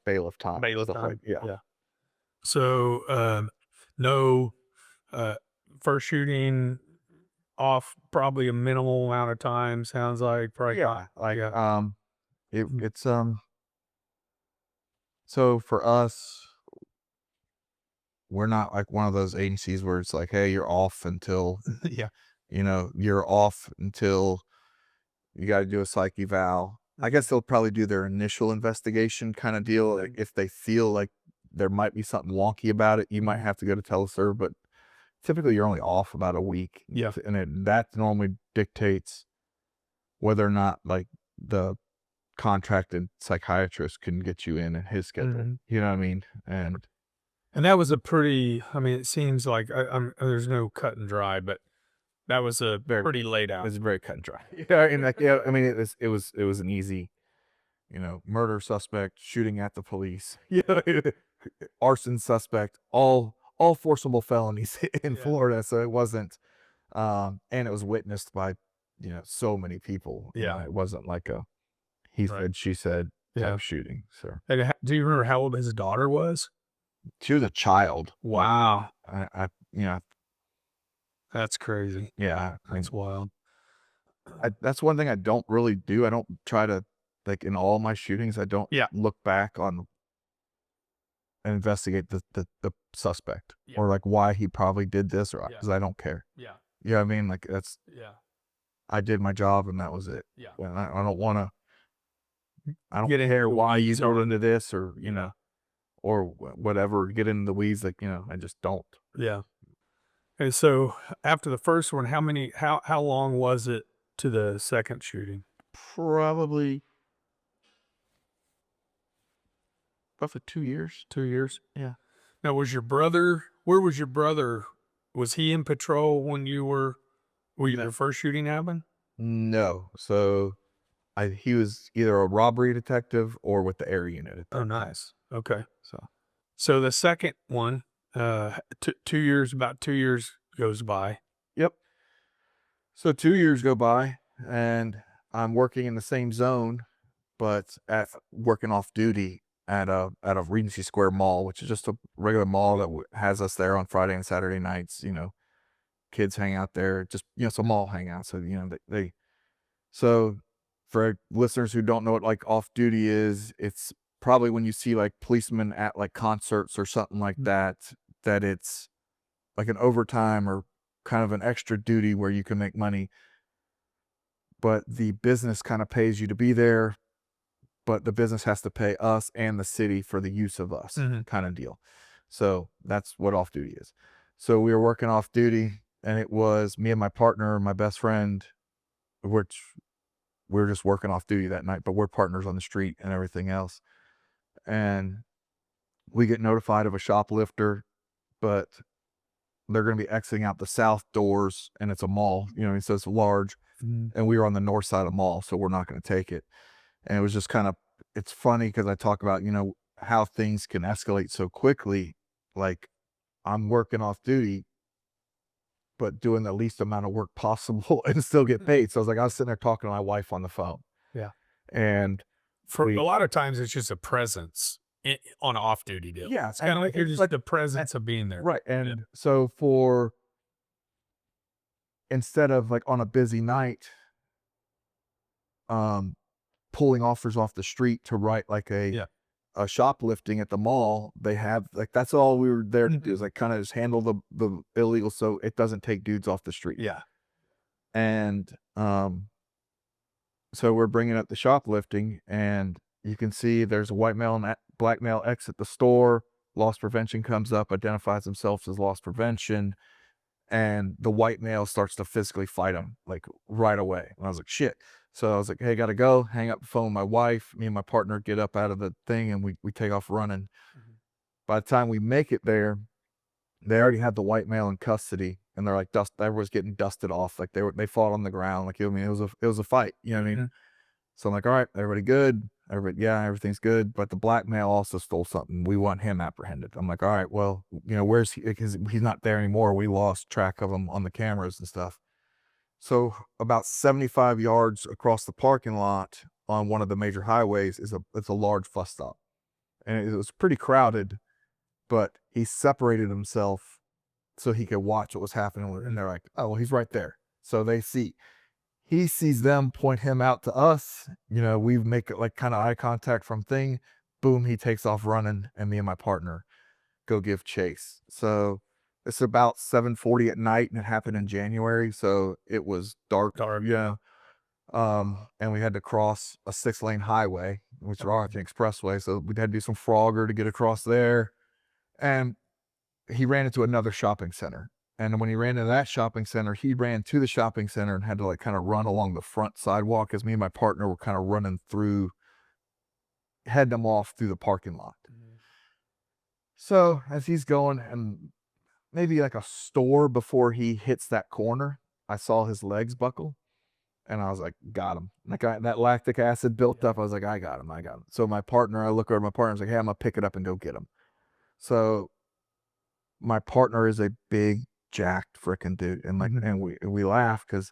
bailiff time, Bailiff stuff like, time. yeah. Yeah. So, no, uh, first shooting off probably a minimal amount of time. Sounds like probably not. Yeah, like, Yeah. Mm. it's, so for us, we're not like one of those agencies where it's like, "Hey, you're off until, Yeah. you're off until you gotta do a psych eval." I guess they'll probably do their initial investigation kinda deal. Like, Mhm. if they feel like there might be something wonky about it, you might Mhm. have to go to teleserve, but typically you're only off about a week, Yeah. and that normally dictates whether or not, like, the contracted psychiatrist can get you in his schedule. Mhm. You know what I mean? And And that was a pretty, I mean, it seems like there's no cut and dry, but that was a very pretty laid out. it's very cut and dry. Yeah, and like, yeah, I mean, it was an easy, murder suspect shooting at the police. Yeah, arson suspect, all forcible felonies in Yeah. Florida. So it wasn't, and it was witnessed by, so many people. Yeah. It wasn't like a he Right. said, she said Yeah. type shooting. So And do you remember how old his daughter was? she was a child. Like, Wow. I That's crazy. yeah, I mean, That's wild. that's one thing I don't really do. I don't try to, like, in all my shootings, I don't Yeah. look back on and investigate the suspect, Yeah. or like why he probably did this, or Yeah. because I don't care. Yeah. You know what I mean? Like, Yeah. I did my job and that was it. Yeah. Well, I don't Get into care the why you weeds go on into this, or Yeah. or whatever. Get into the weeds, like, I just don't. Yeah. And so after the first one, how long was it to the second shooting? Probably roughly 2 years. 2 years. Yeah. Now, where was your brother? Was he in patrol when your first shooting happened? No. So he was either a robbery detective or with the air unit at Oh, that time. nice. Okay. So So the second one, 2 years, about 2 years goes by. yep. So 2 years go by, and I'm working in the same zone, but at working off duty at a Regency Square mall, which is just a regular mall that has us there on Friday and Saturday nights. Kids hang out there. Just it's a mall hangout. So they so for listeners who don't know what like off duty is, it's probably when you see like policemen at like concerts or something like that. That it's like an overtime or kind of an extra duty where you can make money, but the business kind of pays you to be there, but the business has to pay us and the city for the use of us Mhm. kind of deal. So that's what off duty is. So we were working off duty, and it was me and my partner, my best friend, which we were just working off duty that night, but we're partners on the street and everything else. And we get notified of a shoplifter, but they're going to be exiting out the south doors, and it's a mall, so it's large. Mhm. And we were on the north side of the mall, so we're not going to take it. And it was just kind of, it's funny because I talk about, how things can escalate so quickly. Like, I'm working off duty, but doing the least amount of work possible and still get paid. So I was sitting there talking to my wife on the phone, Yeah. and For a we, lot of times, it's just a presence on an off duty deal. yeah, It's kind of like you're it's just like, the presence of being there. right. Yeah. And so instead of like on a busy night, um, pulling offers off the street to write like Yeah. a shoplifting at the mall, they have like that's all we were there to do Mhm. is like kind of just handle the illegal so it doesn't take dudes off the street. Yeah. And so we're bringing up the shoplifting, and you can see there's a white male and black male exit the store. Loss prevention comes up, identifies themselves as loss prevention, and the white male starts to physically fight him like right away. And I was like, shit. So I was like, hey, gotta go. Hang up the phone with my wife. Me and my partner get up out of the thing, and we take off running. Mhm. By the time we make it there, they already had the white male in custody, and they're like everyone's getting dusted off. Like they fought on the ground. Like, I mean, it was a fight. You know what I mean? Mhm. So I'm like, all right, everybody good? Everybody, yeah, everything's good. But the black male also stole something. We want him apprehended. I'm like, all right, well, where's he? Because he's not there anymore. We lost track of him on the cameras and stuff. So about 75 yards across the parking lot on one of the major highways it's a large bus stop, and it was pretty crowded. But he separated himself so he could watch what was happening, and they're like, oh, well, he's right there. So he sees them point him out to us. We make it like kind of eye contact from thing. Boom, he takes off running, and me and my partner go give chase. So it's about 7:40 at night, and it happened in January, so it was dark. Dark. And we had to cross a 6-lane highway, which is Arlington Expressway. So we had to do some Frogger to get across there. And he ran into another shopping center. And when he ran into that shopping center, he ran to the shopping center and had to like kind of run along the front sidewalk as me and my partner were kind of running through, heading him off through the parking lot. Mhm. So as he's going, and maybe like a store before he hits that corner, I saw his legs buckle, and I was like, got him. Like that lactic acid built up. I was like, I got him. I got him. So I look over at my partner, I was like, hey, I'm gonna pick it up and go get him. So my partner is a big jacked freaking dude, and like, Mhm. and we laugh because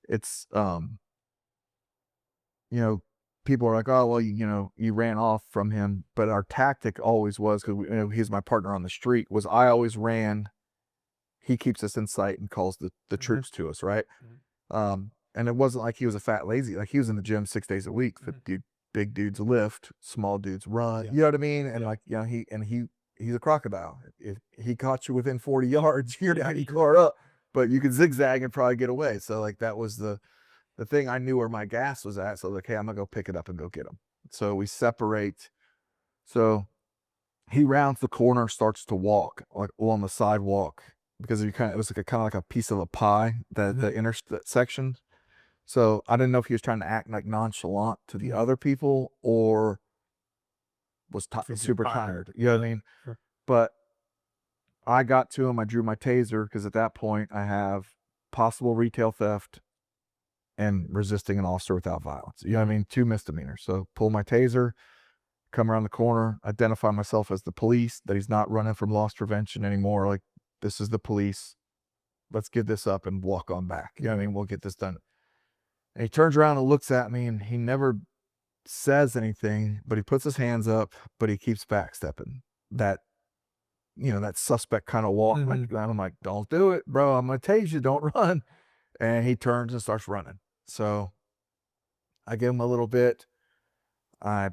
it's you know, people are like, oh well, you ran off from him, but our tactic always was, because he's my partner on the street, was I always ran. He keeps us in sight and calls the Mhm. troops to us, right? Mhm. And it wasn't like he was a fat lazy, like he was in the gym 6 days a week. Mhm. Big dudes lift, small dudes run. Yeah. You know what I mean? And Yeah. like, he's a crocodile. If he caught you within 40 yards, you're down, you car up, but you could zigzag and probably get away. So like that was the thing. I knew where my gas was at. So like, hey, I'm gonna go pick it up and go get him. So we separate. So he rounds the corner, starts to walk like along the sidewalk, because it was like a kind of like a piece of a pie, the intersection. So I didn't know if he was trying to act like nonchalant to the Mhm. other people, or was If you're super tired. tired. You know what I mean? Sure. But I got to him. I drew my taser because at that point I have possible retail theft and resisting an officer without violence. You know what I mean? 2 misdemeanors. So pull my taser, come around the corner, identify myself as the police, that he's not running from loss prevention anymore. Like, this is the police. Let's give this up and walk on back. You know what I mean? We'll get this done. And he turns around and looks at me, and he never says anything, but he puts his hands up, but he keeps backstepping. That, that suspect kind of walk. Like, I'm like, don't do it, bro. I'm going to tase you. Don't run. And he turns and starts running. So I give him a little bit. I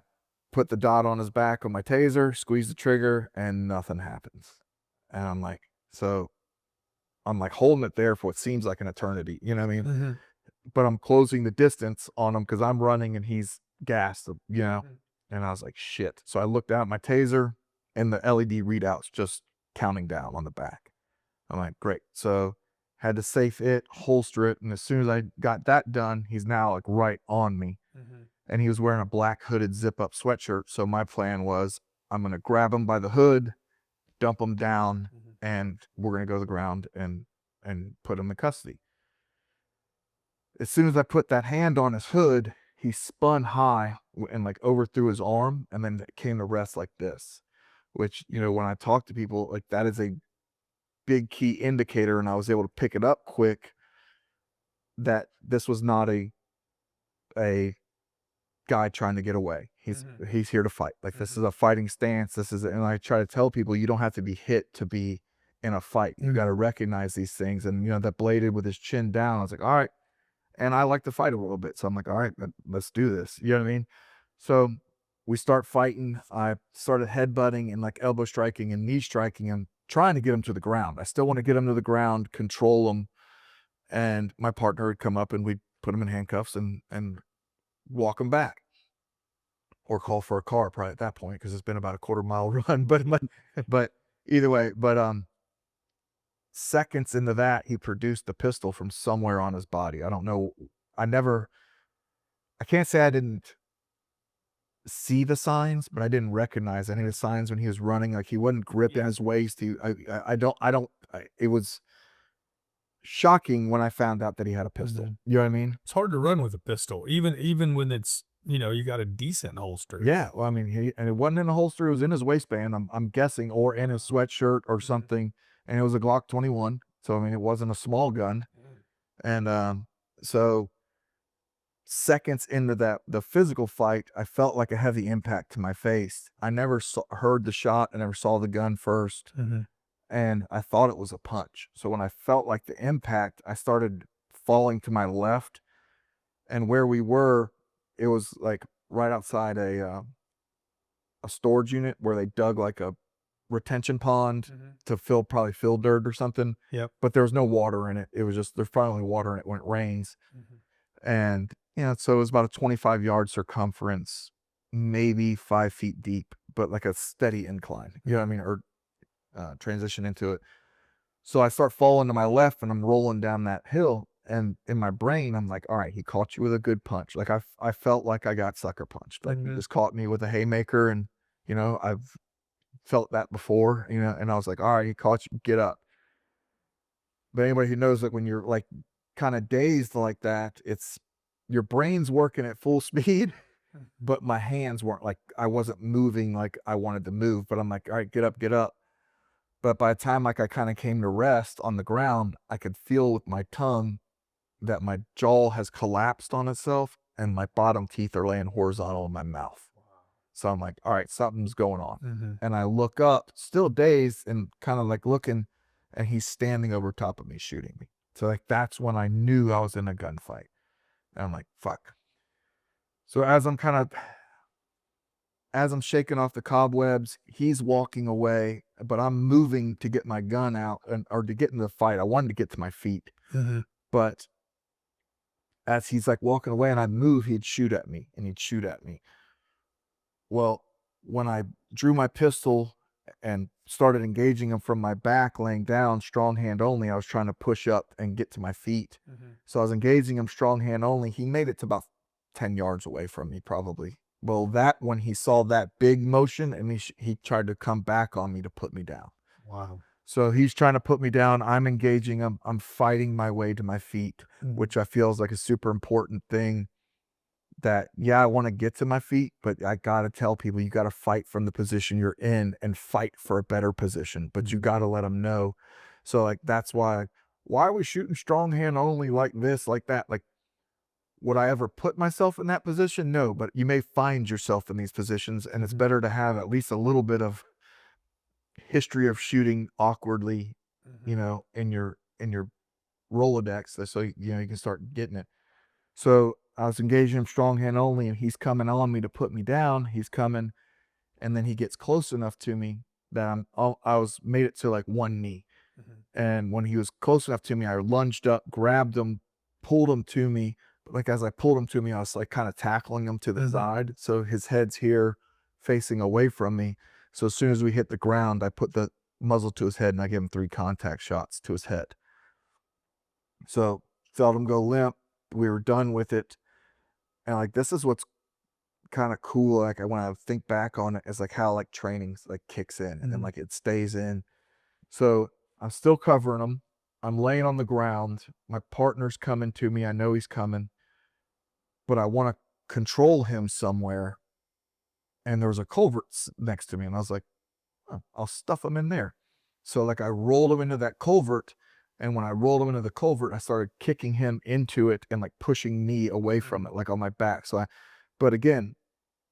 put the dot on his back with my taser, squeeze the trigger, and nothing happens. And I'm like holding it there for what seems like an eternity. You know what I mean? But I'm closing the distance on him because I'm running and he's gassed, And I was like, shit. So I looked down at my taser and the LED readout's just counting down on the back. I'm like, great. So had to safe it, holster it. And as soon as I got that done, he's now like right on me. And he was wearing a black hooded zip up sweatshirt. So my plan was I'm going to grab him by the hood, dump him down, and we're going to go to the ground and put him in custody. As soon as I put that hand on his hood, he spun high and like overthrew his arm and then came to rest like this, which, when I talk to people, like that is a big key indicator. And I was able to pick it up quick that this was not a guy trying to get away. He's here to fight. Like this is a fighting stance. And I try to tell people, you don't have to be hit to be in a fight. You got to recognize these things. And, that bladed with his chin down, I was like, all right. And I like to fight a little bit. So I'm like, all right, let's do this. You know what I mean? So we start fighting. I started headbutting and like elbow striking and knee striking and trying to get him to the ground. I still want to get him to the ground, control him. And my partner would come up and we'd put him in handcuffs and walk him back. Or call for a car probably at that point because it's been about a quarter-mile run. But either way, seconds into that, he produced a pistol from somewhere on his body. I don't know. I can't say I didn't see the signs, but I didn't recognize any of the signs when he was running. Like he wasn't gripped at his waist. It was shocking when I found out that he had a pistol. You know what I mean? It's hard to run with a pistol, even when it's, you got a decent holster. Yeah. Well, I mean, and it wasn't in a holster. It was in his waistband, I'm guessing, or in his sweatshirt or something. And it was a Glock 21. So, I mean, it wasn't a small gun. And so seconds into the physical fight, I felt like a heavy impact to my face. I never heard the shot. I never saw the gun first. And I thought it was a punch. So when I felt like the impact, I started falling to my left. And where we were, it was like right outside a storage unit where they dug like a retention pond to probably fill dirt or something. Yep. But there was no water in it. It was just, there's probably only water in it when it rains. And, so it was about a 25-yard circumference, maybe 5 feet deep, but like a steady incline, you know what I mean? Or transition into it. So I start falling to my left and I'm rolling down that hill. And in my brain, I'm like, all right, he caught you with a good punch. Like I felt like I got sucker punched. Like he just caught me with a haymaker. And, I've felt that before, and I was like, all right, he caught you, get up. But anybody who knows that when you're like kind of dazed like that, it's your brain's working at full speed, but my hands weren't like, I wasn't moving like I wanted to move, but I'm like, all right, get up, get up. But by the time like I kind of came to rest on the ground, I could feel with my tongue that my jaw has collapsed on itself and my bottom teeth are laying horizontal in my mouth. So I'm like, all right, something's going on. And I look up, still dazed and kind of like looking, and he's standing over top of me shooting me. So like that's when I knew I was in a gunfight. And I'm like, fuck. So as I'm shaking off the cobwebs, he's walking away, but I'm moving to get my gun out or to get in the fight. I wanted to get to my feet. But as he's like walking away and I move, he'd shoot at me. Well, when I drew my pistol and started engaging him from my back, laying down, strong hand only, I was trying to push up and get to my feet. So I was engaging him strong hand only. He made it to about 10 yards away from me, probably. Well, that when he saw that big motion and he tried to come back on me to put me down. Wow. So he's trying to put me down. I'm engaging him. I'm fighting my way to my feet, which I feel is like a super important thing that, yeah, I want to get to my feet, but I got to tell people you got to fight from the position you're in and fight for a better position, but you got to let them know. So like, that's why are we shooting strong hand only like this, like that? Like, would I ever put myself in that position? No, but you may find yourself in these positions, and it's better to have at least a little bit of history of shooting awkwardly, in your Rolodex, so you can start getting it. So I was engaging him strong hand only, and he's coming on me to put me down. He's coming, and then he gets close enough to me that I was made it to like one knee. And when he was close enough to me, I lunged up, grabbed him, pulled him to me. But like as I pulled him to me, I was like kind of tackling him to the side. So his head's here facing away from me. So as soon as we hit the ground, I put the muzzle to his head and I gave him 3 contact shots to his head. So felt him go limp. We were done with it. And like this is what's kind of cool. Like when I think back on it, is like how like trainings like kicks in and then like it stays in. So I'm still covering him. I'm laying on the ground. My partner's coming to me. I know he's coming, but I want to control him somewhere. And there was a culvert next to me. And I was like, oh, I'll stuff him in there. So like I rolled him into that culvert. And when I rolled him into the culvert, I started kicking him into it and like pushing me away from it, like on my back. But again,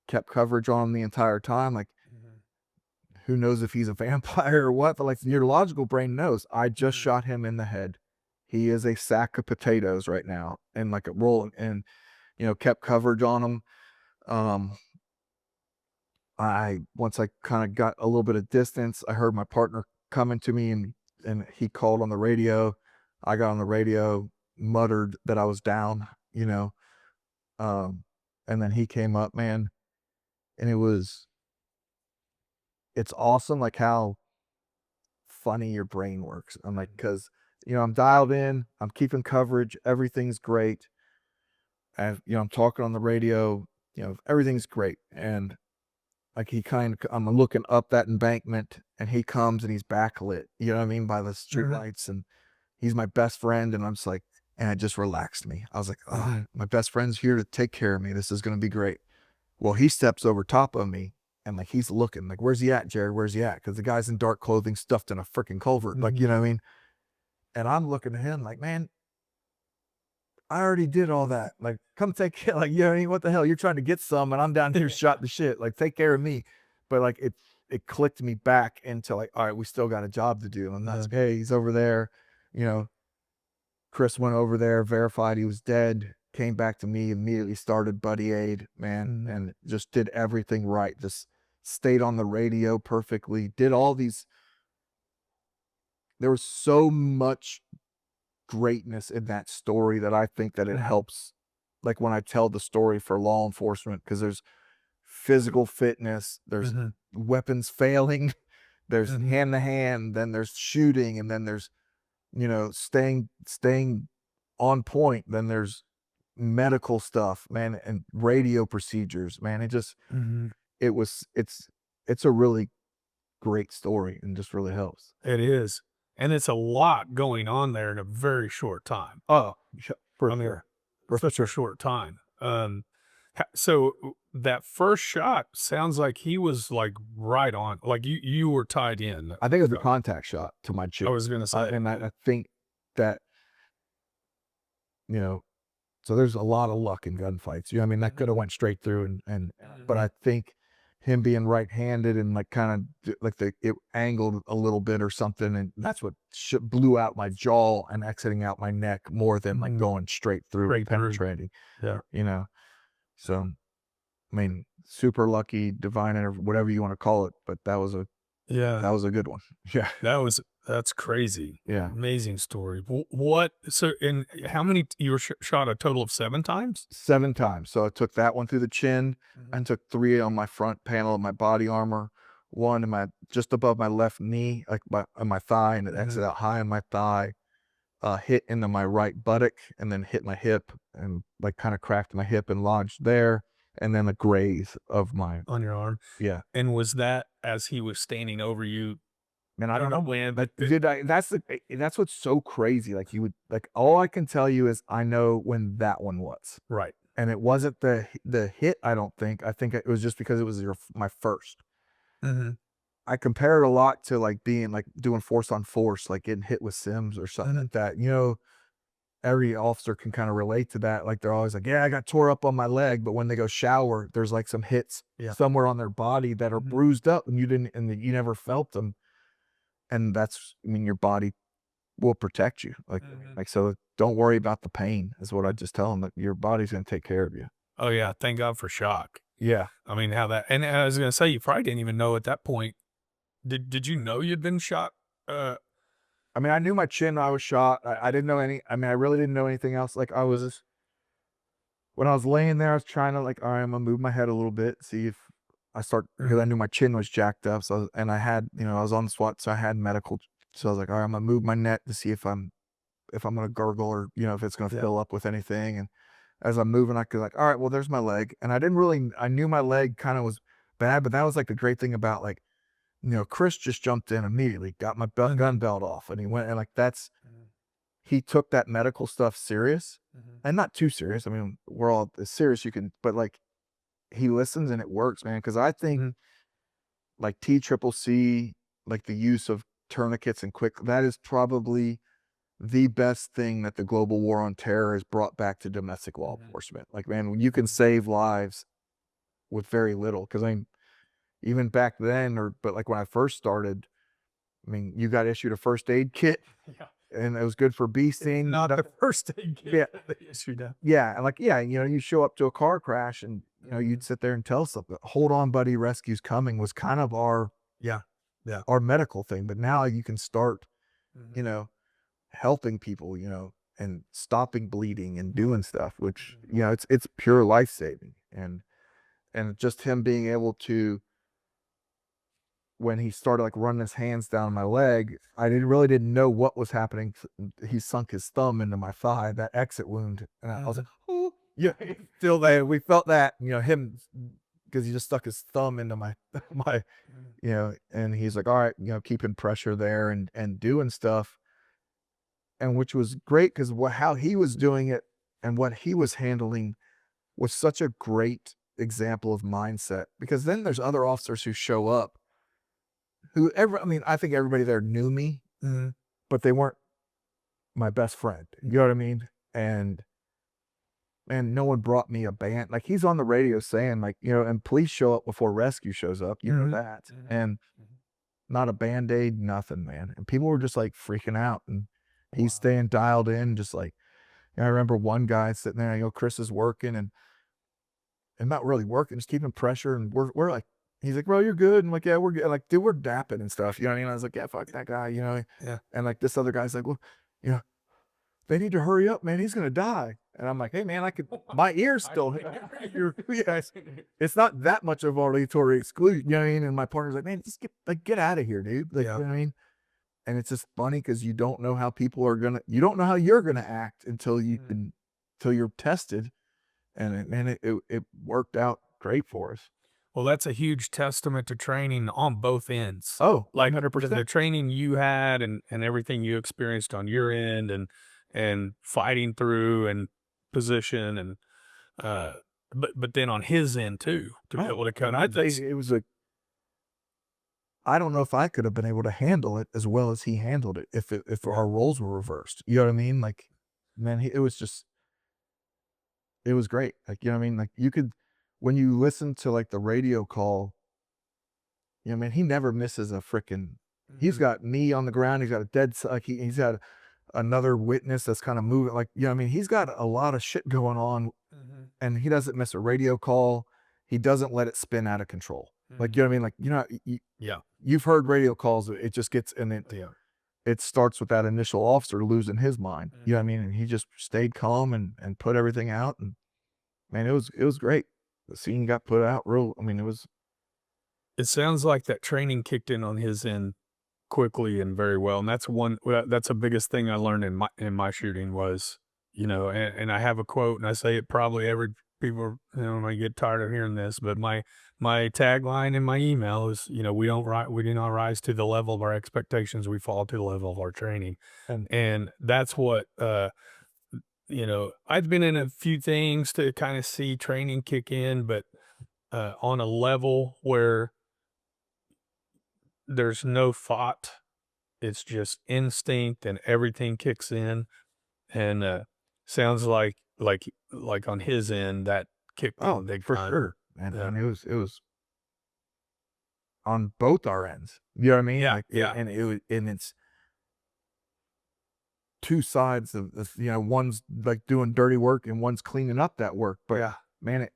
kept coverage on him the entire time. Like, who knows if he's a vampire or what, but like your logical brain knows. I just shot him in the head. He is a sack of potatoes right now, and like a roll, and kept coverage on him. I once I kind of got a little bit of distance, I heard my partner coming to me, and he called on the radio. I got on the radio, muttered that I was down, um, and then he came up, man, and it's awesome, like how funny your brain works. I'm like, because I'm dialed in, I'm keeping coverage, everything's great, and I'm talking on the radio, everything's great, and like I'm looking up that embankment, and he comes and he's backlit, you know what I mean, by the street lights, and he's my best friend, and I'm just like, and it just relaxed me. I was like, oh, my best friend's here to take care of me. This is gonna be great. Well, he steps over top of me and like he's looking like, where's he at, Jared? Where's he at? Because the guy's in dark clothing stuffed in a freaking culvert. Like, you know what I mean? And I'm looking at him like, man, I already did all that. Like, come take care. Like, you know what I mean? What the hell? You're trying to get some and I'm down here shot the shit. Like, take care of me. But like it clicked me back into like, all right, we still got a job to do. And that's hey, he's over there. You know, Chris went over there, verified he was dead, came back to me, immediately started buddy aid, man, and just did everything right. Just stayed on the radio perfectly, did all these. There was so much greatness in that story that I think that it helps, like when I tell the story for law enforcement, because there's physical fitness, there's weapons failing, there's hand to hand, then there's shooting, and then there's staying on point. Then there's medical stuff, man, and radio procedures, man. It's a really great story and just really helps. It is, and it's a lot going on there in a very short time. Oh, for I mean, sure. For such a short time. So that first shot sounds like he was like right on, like you were tied in. I think it was a contact shot to my I chin. was gonna say, And I think that, you know, so there's a lot of luck in gunfights. You know what I mean? That could have went straight through but I think him being right-handed and like kind of like it angled a little bit or something, and that's what blew out my jaw and exiting out my neck more than like going straight through, Straight through. penetrating. Yeah. So I mean, super lucky, divine, or whatever you want to call it, but that was Yeah, a good one. Yeah. that's crazy. Yeah. Amazing story. What? So, and how many you were shot a total of 7 times? 7 times. So I took that one through the chin and took 3 on my front panel of my body armor, 1 in my just above my left knee, like on my thigh, and it exited out high on my thigh, hit into my right buttock, and then hit my hip and like kind of cracked my hip and lodged there. and then a graze of my on your arm. yeah. And was that as he was standing over you? Man, I I don't don't know know. when, But but dude, that's what's so crazy. Like you would like all I can tell you is I know when that one was. right. And it wasn't the hit, I don't think. I think it was just because it was my first. Mhm. I compare it a lot to like being like doing force on force, like getting hit with Sims or something Mhm. like that. You know, every officer can kind of relate to that. Like they're always like, yeah, I got tore up on my leg, but when they go shower, there's like some hits Yeah. somewhere on their body that are Mhm. bruised up and you didn't and that you never felt them. And that's I mean, your body will protect you. Mhm. Like so don't worry about the pain is what I just tell them that your body's gonna take care of you. Oh, yeah, thank God for shock. Yeah. I mean, how that and I was gonna say, you probably didn't even know at that point. Did you know you'd been shot? Uh, I mean, I knew my chin I was shot. I didn't know I mean, I really didn't know anything else. Like I was when I was laying there, I was trying to like, all right, I'm gonna move my head a little bit, see if I start because I mhm, knew my chin was jacked up. So and I had, I was on SWAT, so I had medical. So I was like, all right, I'm gonna move my neck to see if I'm gonna gurgle or if it's gonna yeah. fill up with anything. And as I'm moving, I could like, all right, well, there's my leg. And I didn't really I knew my leg kind of was bad, but that was like the great thing about like, Chris just jumped in immediately, got my gun Mhm, belt off, and he went and like that's mhm, he took that medical stuff serious mhm, and not too serious. I mean, we're all as serious you can, but like he listens and it works, man. Cause I think mhm, like TCCC, like the use of tourniquets and that is probably the best thing that the global war on terror has brought back to domestic law mhm, enforcement. Like, man, when you can mhm. save lives with very little. Cause I mean, even back then, but like when I first started, I mean, you got issued a first aid kit Yeah. and it was good for bee It's sting. not the first aid kit Yeah. that they issue now. Yeah, and like, yeah, you show up to a car crash and, you'd Mhm. sit there and tell something. "Hold on, buddy, rescue's coming," was kind of Yeah, yeah. our medical thing, but now you can start, you Mhm, know, helping people, and stopping bleeding and doing stuff, which, mhm, it's pure life saving. And just him being able to when he started like running his hands down my leg, I didn't know what was happening. He sunk his thumb into my thigh, that exit wound, and I was like, mhm, "Oh, yeah." Still there, we felt that, him because he just stuck his thumb into my my, mhm, and he's like, "All right," keeping pressure there and doing stuff, and which was great because how he was doing it and what he was handling was such a great example of mindset. Because then there's other officers who show up I mean, I think everybody there knew me, mhm, but they weren't my best friend. You know what I mean? And no one brought me a band. Like he's on the radio saying like, and police show up before rescue shows up. You know mhm, that. mhm, And mhm. not a band-aid, nothing, man. And people were just like freaking out. And he's Wow. staying dialed in, just like I remember one guy sitting there, Chris is working and not really working, just keeping pressure. And we're like, he's like, bro, you're good. And I'm like, yeah, we're good. Like, dude, we're dapping and stuff. You know what I mean? I was like, yeah, fuck that guy, Yeah. And like this other guy's like, well, you know, they need to hurry up, man. He's gonna die. And I'm like, hey man, my ear's I still can hear you're you. yes. It's not that much of auditory exclusion, you know what I mean? And my partner's like, man, just get out of here, dude. Like, Yeah. you know what I mean? And it's just funny because you don't know how you're gonna act Mhm. until you're tested. And it worked out great for us. Well, that's a huge testament to training on both ends. Oh, Like the 100%. training you had and everything you experienced on your end and fighting through and position and uh but then on his end too to be Oh, able to and come I'd in. say That's I don't know if I could have been able to handle it as well as he handled it if yeah. our roles were reversed. You know what I mean? Like, man, it was great. Like, you know what I mean? Like you could when you listen to like the radio call, man, he never misses a freaking he's Mhm. got me on the ground, he's got a like he's got another witness that's kind of moving like, I mean, he's got a lot of shit going on Mhm. and he doesn't miss a radio call. He doesn't let it spin out of control. Like, Mhm. you know what I mean? Like, Yeah. you've heard radio calls, it just gets and Yeah. it starts with that initial officer losing his mind. You know what I Mhm. mean? And he just stayed calm and put everything out. And man, it was great. The scene got put out real. I mean, it was It sounds like that training kicked in on his end quickly and very well, and that's the biggest thing I learned in my shooting was, and I have a quote, and I say it probably every people, might get tired of hearing this, but my tagline in my email is, we do not rise to the level of our expectations. We fall to the level of our training. And And that's what, I've been in a few things to kind of see training kick in, but on a level where there's no thought, it's just instinct and everything kicks in. And sounds like on his end that kicked oh, in big for time. sure. Yeah. And it was on both our ends. You know what I mean? Yeah. Like Yeah. and it was, and it's two sides of this, one's like doing dirty work and one's cleaning up that work. But Yeah. man,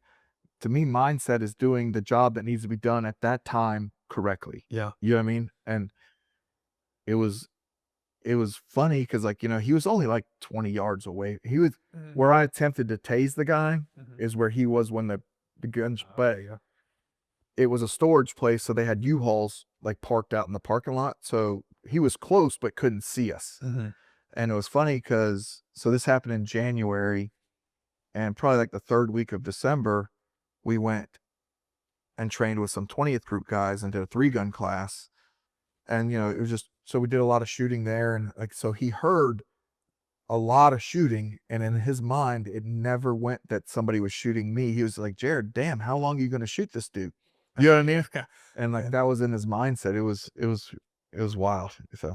to me, mindset is doing the job that needs to be done at that time correctly. Yeah. You know what I mean? And it was it was funny because like, he was only like 20 yards away. He was Mhm. where I attempted to tase the guy Mhm. is where he was when the guns, but Okay. Yeah. it was a storage place, so they had U-Hauls like parked out in the parking lot. So he was close but couldn't see us. Mhm. And it was funny because so this happened in January, and probably like the third week of December, we went and trained with some 20th group guys and did a 3-gun class. And it was just so we did a lot of shooting there, and like so he heard a lot of shooting, and in his mind, it never went that somebody was shooting me. He was like, "Jared, damn, how long are you gonna shoot this dude?" You know what I mean? Yeah. And like Yeah. that was in his mindset. It was wild. So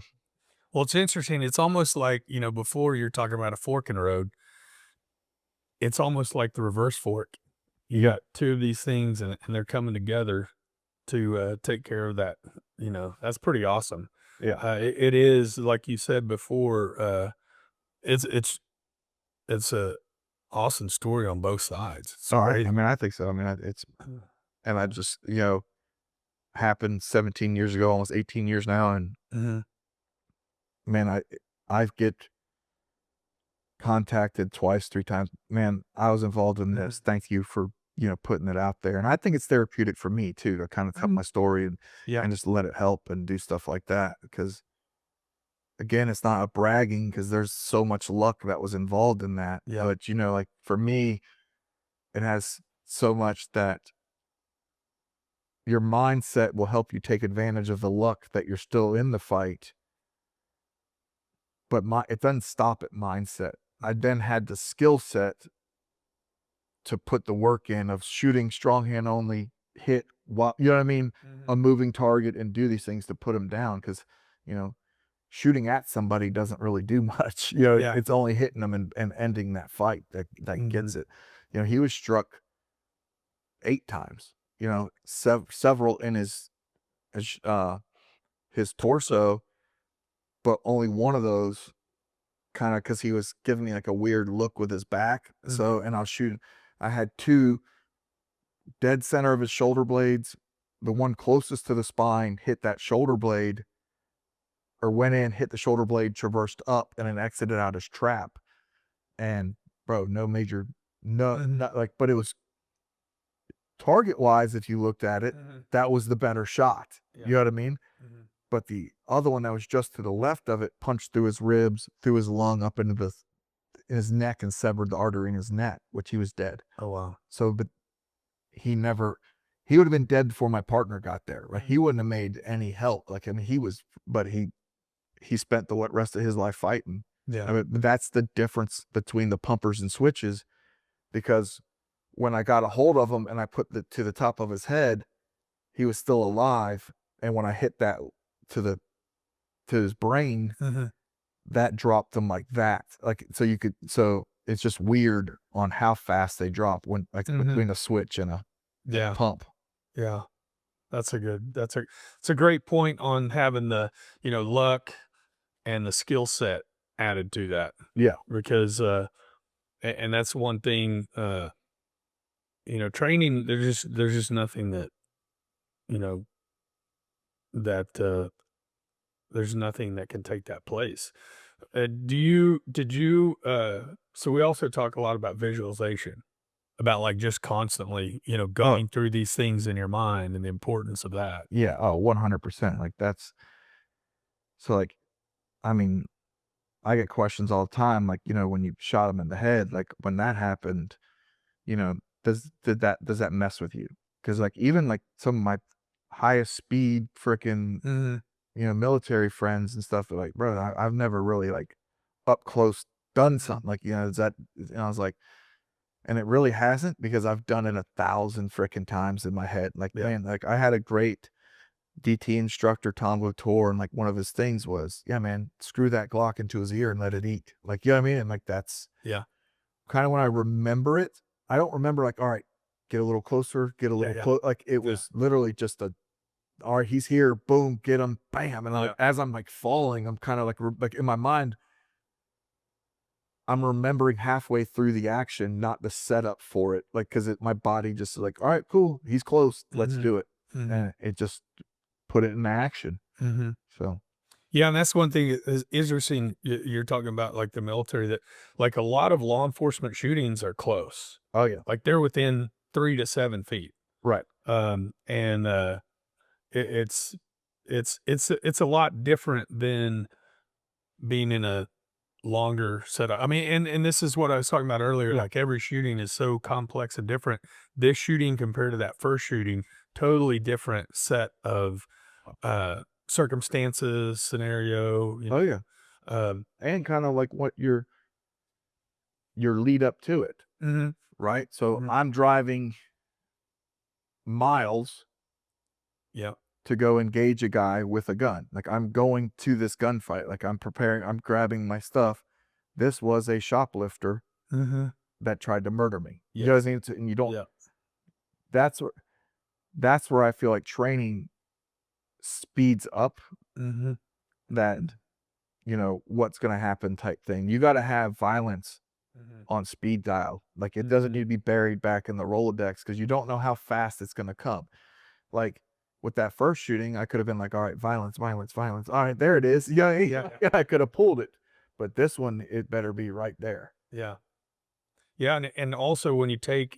Well, it's interesting. It's almost like, before you're talking about a fork in the road, it's almost like the reverse fork. You got two of these things and they're coming together to take care of that. That's pretty awesome. yeah. It is, like you said before, it's it's it's a awesome story on both sides. It's All right. I crazy. mean, I think so. I mean, it's and I just happened 17 years ago, almost 18 years now, and Mhm. man, I get contacted twice, 3 times. Man, I was involved in Mhm. this. Thank you for, putting it out there. And I think it's therapeutic for me too to kind of tell Mhm. my story Yeah. and just let it help and do stuff like that. Because again, it's not a bragging because there's so much luck that was involved in that. Yeah. But like for me, it has so much that your mindset will help you take advantage of the luck that you're still in the fight. But it doesn't stop at mindset. I then had the skill set to put the work in of shooting strong hand only, hit what you know what I mean, a Mhm. moving target and do these things to put them down because you know shooting at somebody doesn't really do much. Yeah. It's only hitting them and ending that fight that Mhm. gets it. He was struck 8 times. Several in his his torso, but only one of those kind of because he was giving me like a weird look with his back. Mhm. So and I was shooting. I had two dead center of his shoulder blades. The one closest to the spine hit that shoulder blade or went in, hit the shoulder blade, traversed up, and then exited out his trap. And bro, no major, no, Mhm. not like, but it was target wise, if you looked at it, Mhm. that was the better shot. You Yeah. know what I mean? Mhm. But the other one that was just to the left of it punched through his ribs, through his lung, up into in his neck and severed the artery in his neck, which he was dead. Oh, wow. So, but he never he would have been dead before my partner got there, right? He Mhm. wouldn't have made any help. Like, I mean, but he spent the what rest of his life fighting. I Yeah. mean, that's the difference between the pumpers and switches because when I got a hold of him and I put to the top of his head, he was still alive. And when I hit that to to his brain, Mhm. that dropped him like that. Like, so it's just weird on how fast they drop when like Mhm. between a switch and a Yeah. pump. Yeah. It's a great point on having the, luck and the skill set added to that Yeah. because, and that's one thing, training, there's just nothing you know, that there's nothing that can take that place. So we also talk a lot about visualization, about like just constantly, Oh, going through these things in your mind and the importance of that. yeah. Oh, 100%. Like that's so like, I mean, I get questions all the time. Like, when you shot him in the head, like when that happened, you know, does that mess with you? Because like even like some of my highest speed freaking Mhm. military friends and stuff are like, bro, I've never really like up close done something like is that? And I was like, and it really hasn't because I've done it 1,000 freaking times in my head. Like Yeah. man, like I had a great DT instructor, Tom Couture, and like one of his things was, yeah, man, screw that Glock into his ear and let it eat. Like, you know what I mean? And like that's Yeah. kind of when I remember it. I don't remember like, all right, get a little closer, get a Yeah, little yeah, close. Like it yeah, was literally just a, all right, he's here, boom, get him, bam. And like yeah. as I'm like falling, I'm kind of like in my mind, I'm remembering halfway through the action, not the setup for it. Like, cause my body just is like, all right, cool, he's close, let's Mhm. do it. Mhm. And it just put it in action. Mhm. So, Yeah, and that's one thing is interesting. You're talking about like the military that like a lot of law enforcement shootings are close. oh yeah, Like they're within 3 to 7 feet. right. And it's it's a lot different than being in a longer setup. I mean, and this is what I was talking about earlier. Yeah. Like every shooting is so complex and different. This shooting compared to that first shooting, totally different set of circumstances, scenario. Oh yeah. Um, And kind of like what your lead up to it, mhm, right? So mhm. I'm driving miles Yeah. to go engage a guy with a gun. Like I'm going to this gunfight. Like I'm preparing, I'm grabbing my stuff. This was a shoplifter Mhm. that tried to murder me. You Yeah. know what I mean? And you don't, Yeah. that's where, that's where I feel like training speeds up Mhm. that, what's going to happen type thing. You got to have violence Mhm. on speed dial. Like it doesn't need Mhm. to be buried back in the Rolodex because you don't know how fast it's going to come. Like with that first shooting, I could have been like, all right, violence, violence, violence. All right, there it is. Yeah, Yeah. yeah, I could have pulled it. But this one, it better be right there. Yeah. Yeah. And also when you take,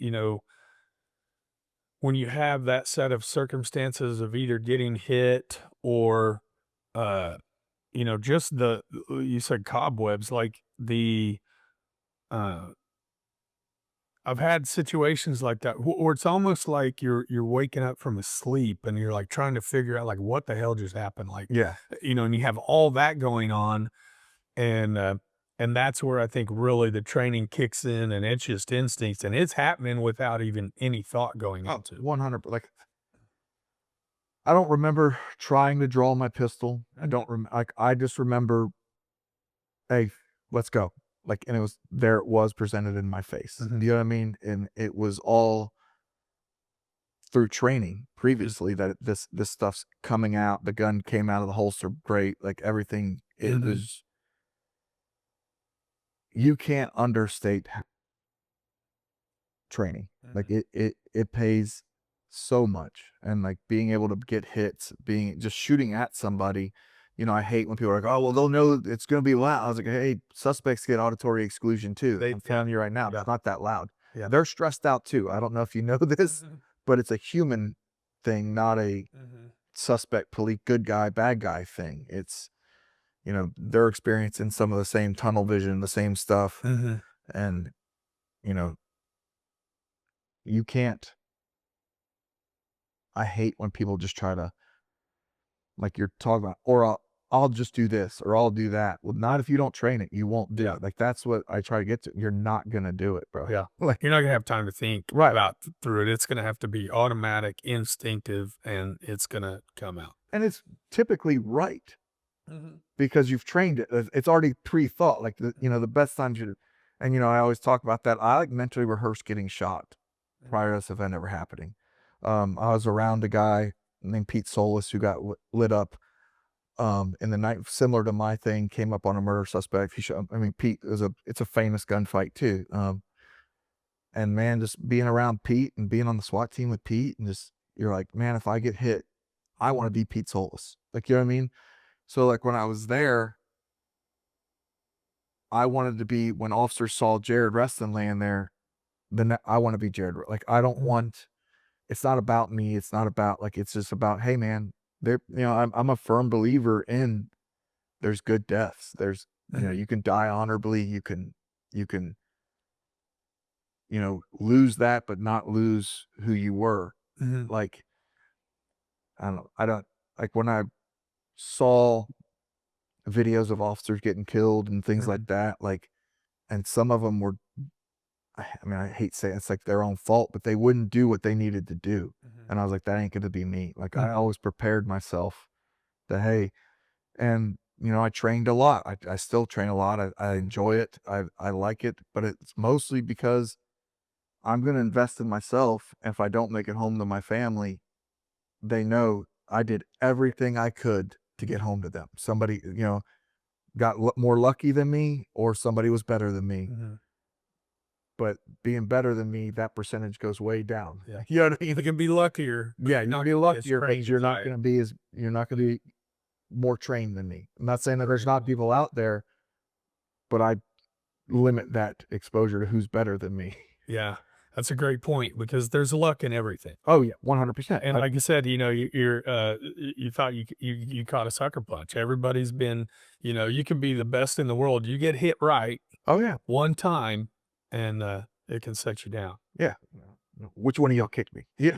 when you have that set of circumstances of either getting hit or, uh, just you said cobwebs, like uh, I've had situations like that where it's almost like you're waking up from a sleep and you're like trying to figure out like what the hell just happened, like Yeah. and you have all that going on, and uh, and that's where I think really the training kicks in, and it's just instincts, and it's happening without even any thought going Oh, into it. 100. Like I don't remember trying to draw my pistol. I Mhm, don't like I just remember, hey, let's go. Like, and it was there. It was presented in my face. mhm, You know what I mean? And it was all through training mhm, previously that this stuff's coming out. The gun came out of the holster, great. Like everything, it mhm, was. You can't understate training. Like mhm, it pays so much. And like being able to get hits, being just shooting at somebody. I hate when people are like, oh well, they'll know it's gonna be loud. I was like, hey, suspects get auditory exclusion too. they I'm yeah, telling you right now, yeah, it's not that loud. yeah, They're stressed out too. I don't know if you know this, mhm, but it's a human thing, not a mhm, suspect, police, good guy, bad guy thing. It's, they're experiencing some of the same tunnel vision, the same stuff. mhm, And, you know, you can't, I hate when people just try to, like you're talking about, or I'll just do this or I'll do that. Well, not if you don't train it, you won't do yeah. it. Like that's what I try to get to. You're not going to do it, bro. Yeah. Like, You're not gonna have time to think right. about through it. It's gonna have to be automatic, instinctive, and it's gonna come out. And it's typically right Mhm, because you've trained it. It's already pre-thought. Like mhm, the best times you, and I always talk about that. I like mentally rehearse getting shot mhm, prior to this event ever happening. I was around a guy named Pete Solis who got lit up in the night, similar to my thing, came up on a murder suspect. I mean, Pete is it's a famous gunfight too. And man, just being around Pete and being on the SWAT team with Pete, and just, you're like, man, if I get hit, I want to be Pete Solis. Like, you know what I mean? So like when I was there, I wanted to be, when officers saw Jared Reston laying there, then I want to be Jared. Like, I don't mhm, want, it's not about me. It's not about like, it's just about, hey man, there, I'm a firm believer in there's good deaths. There's, mhm, you can die honorably. You can lose that, but not lose who you were. Mhm. Like, I don't like when I saw videos of officers getting killed and things like Mhm. that, like, and some of them were, I mean, I hate saying it's like their own fault, but they wouldn't do what they needed to do. Mhm. And I was like, that ain't gonna be me. Like, I Mhm. always prepared myself that, hey, and I trained a lot. I still train a lot. I enjoy it. I like it, but it's mostly because I'm gonna invest in myself. If I don't make it home to my family, they know I did everything I could to get Mhm. home to them. Somebody, got more lucky than me, or somebody was better than me. Mhm. But being better than me, that percentage goes way down. Yeah. You know what I mean? They can be luckier, but Yeah, you're you'll not be gonna be as luckier trained because as I am. you're not gonna be more trained than me. I'm not saying that there's Right. not people out there, but I limit that exposure to who's better than me. Yeah. That's a great point because there's luck in everything. Oh yeah, 100%. And like I said, you thought you caught a sucker punch. Everybody's been, you can be the best in the world. You get hit right Oh yeah, one time and it can set you down. yeah. Which one of y'all kicked me? Yeah.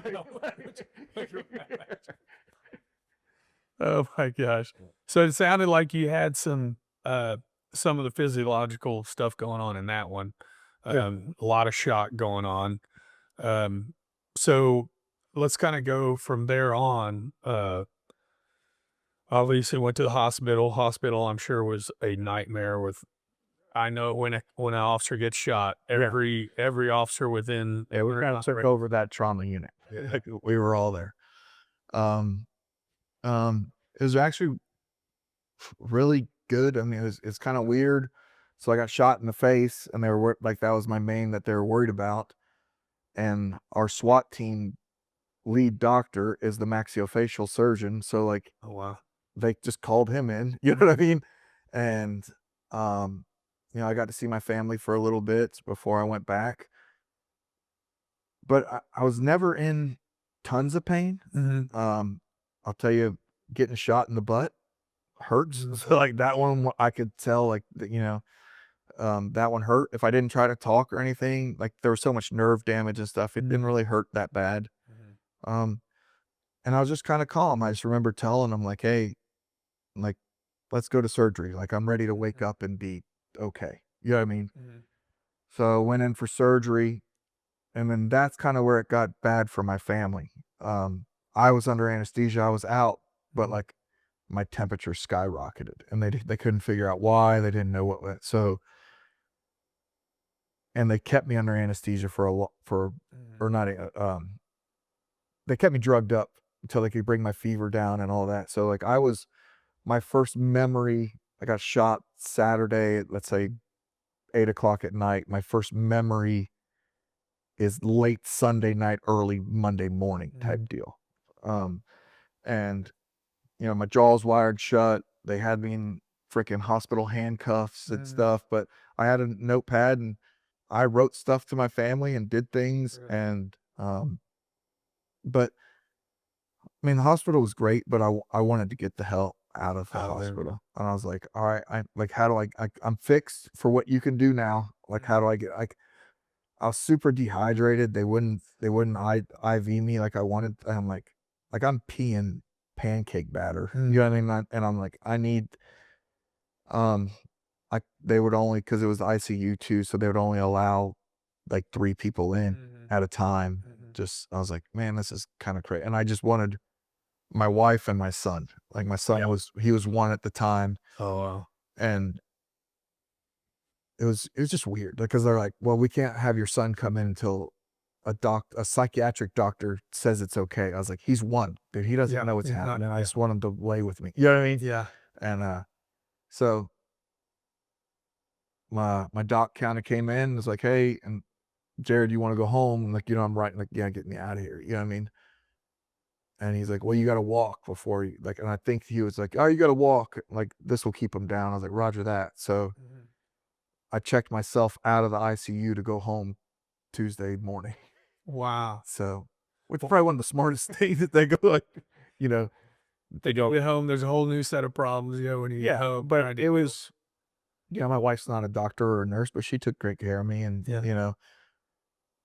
Oh my gosh. So it sounded like you had some of the physiological stuff going on in that one. Yeah. A lot of shock going on. Um, so let's kind of go from there on. Obviously went to the hospital. Hospital, I'm sure, was a nightmare with I know when an officer gets shot, Yeah. every officer within Yeah, we kind of took over that trauma unit. Like, we were all there. Um, it was actually really good. I mean, it's kind of weird. So I got shot in the face, and they were like, that was my main that they were worried about. And our SWAT team lead doctor is the maxillofacial surgeon. So like, Oh wow. they just called him in. You know what I mean? And um, I got to see my family for a little bit before I went back. But I was never in tons of pain. Mhm. I'll tell you, getting shot in the butt hurts. Mhm. So like that one, I could tell like that one hurt. If I didn't try to talk or anything, like there was so much nerve damage and stuff, it didn't Mhm. really hurt that bad. Mhm. Um, and I was just kind of calm. I just remember telling them like, hey, like, let's go to surgery. Like, I'm ready to wake Mhm. up and be okay. You know what I mean? Mhm. So I went in for surgery, and then that's kind of where it got bad for my family. I was under anesthesia. I was out, but Mhm. like my temperature skyrocketed, and they couldn't figure out why. They didn't know what. So, and they kept me under anesthesia for a lot for, Mhm. or not. They kept me drugged up until they could bring my fever down and all that. So like my first memory. I got shot Saturday, let's say 8 o'clock at night. My first memory is late Sunday night, early Monday morning type Mhm. deal. Um, and my jaw's wired shut. They had me in freaking hospital handcuffs and Mhm. stuff, but I had a notepad and I wrote stuff to my family and did things. Really? And, but I mean, the hospital was great, but I wanted to get the hell out of the Out of there. hospital. And I was like, all right, how do I'm fixed for what you can do now. Like, how Mhm. do I get, I was super dehydrated. They wouldn't IV me like I wanted. I'm like I'm peeing pancake batter. You Mhm. know what I mean? And I'm like, I need um they would only, because it was ICU too, so they would only allow like 3 people in Mhm. at a time. Mhm. Just I was like, man, this is kind of crazy. And I just wanted my wife and my son. Like my son Yeah. he was 1 at the time, Oh wow. and it was just weird because they're like, "Well, we can't have your son come in until a psychiatric doctor says it's okay." I was like, "He's 1, dude. He doesn't Yeah. know what's He's not. happening. I Yeah. just want him to lay with me." You know what I mean? Yeah. And so my doc kind of came in and was like, "Hey, and Jared, you want to go home?" I'm like, I'm right. Like, yeah, get me out of here. You know what I mean? And he's like, "Well, you got to walk before you like." And I think he was like, "Oh, you got to walk. Like this will keep him down." I was like, "Roger that." So Mhm. I checked myself out of the ICU to go home Tuesday morning. Wow. So, which is Well, probably one of the smartest things that they go like, you know, they go at home. There's a whole new set of problems. When you get yeah, home, but trying to it deal. was, my wife's not a doctor or a nurse, but she took great care of me. And, Yeah.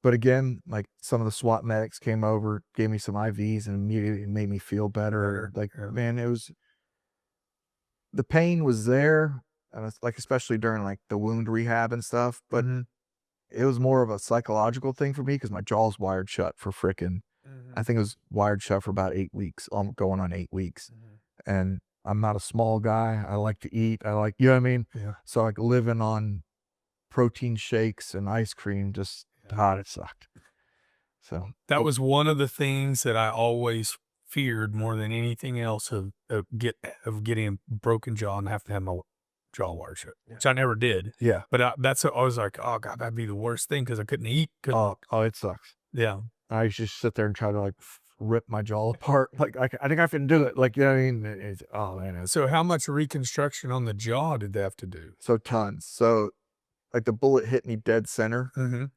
But again, like some of the SWAT medics came over, gave me some IVs, and immediately made me feel better. Like, Yeah. man, the pain was there, and it's like especially during like the wound rehab and stuff. But Mhm. it was more of a psychological thing for me because my jaw's wired shut for frickin'. I Mhm. think it was wired shut for about 8 weeks. I'm going on 8 weeks, Mhm. and I'm not a small guy. I like to eat. I like, you know what I mean. Yeah. So like living on protein shakes and ice cream, just Yeah. God, it sucked. So That oh, was one of the things that I always feared more than anything else of getting a broken jaw and have to have my jaw wired shut, which I never did. yeah. But that's I was like, oh god, that'd be the worst thing because I couldn't eat. Couldn't. Oh, it sucks. Yeah. I used to just sit there and try to like rip my jaw apart. Like I think I can do it. Like, you know what I mean? Oh man, it's So how much reconstruction on the jaw did they have to do? so tons. So like the bullet hit me dead center. Mhm.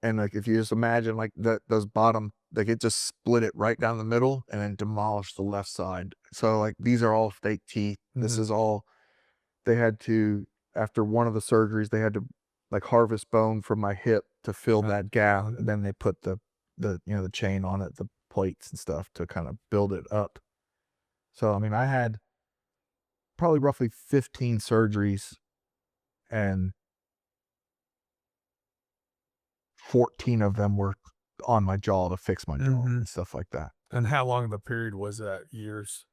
And like if you just imagine like those bottom, like it just split it right down the middle and then demolished the left side. So like these are all fake teeth. This Mhm. is all they had to after one of the surgeries, they had to like harvest bone from my hip to fill Yeah. that gap. And then they put the the chain on it, the plates and stuff to kind of build it up. So I mean I had probably roughly 15 surgeries and 14 of them were on my jaw to fix my jaw Mhm. and stuff like that. And how long of a period was that? Years?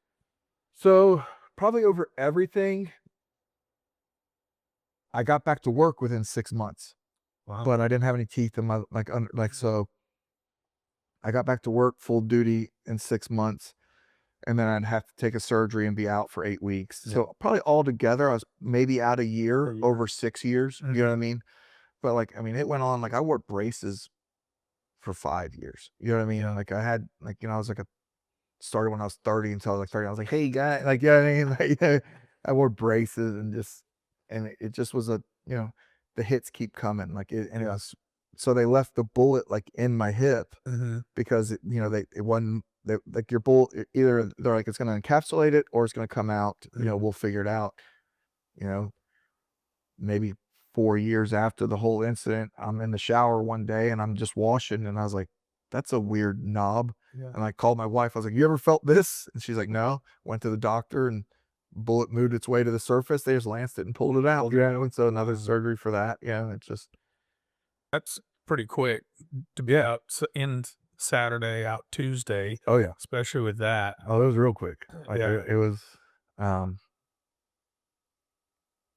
So, probably over everything, I got back to work within 6 months, Wow. but I didn't have any teeth in my like, under like, so I got back to work full duty in 6 months, and then I'd have to take a surgery and be out for 8 weeks. Yeah. So, probably altogether, I was maybe out a A year year. over 6 years, you know what I mean? But, like, I mean, it went on like, I wore braces for 5 years, you know what I mean? Yeah. Like, I had like, I was like a started when I was 30 until I was like 30. I was like, "Hey, guy," like, you know what I mean? Like, I wore braces and just and it just was a, the hits keep coming, like, it Yeah. was so they left the bullet, like, in my hip Mhm. because it wasn't they like, your bullet either they're like, "It's gonna encapsulate it or it's gonna come out, Mhm. we'll figure it out," you know? Maybe 4 years after the whole incident, I'm in the shower one day and I'm just washing and I was like, "That's a weird knob." Yeah. And I called my wife. I was like, "You ever felt this?" And she's like, "No." Went to the doctor and bullet moved its way to the surface. They just lanced it and pulled it out. Yeah, and so another Wow. surgery for that. Yeah, it's just That's pretty quick to be yeah. out in Saturday, out Tuesday, Oh yeah. especially with that. Oh, it was real quick. Like Yeah. it was um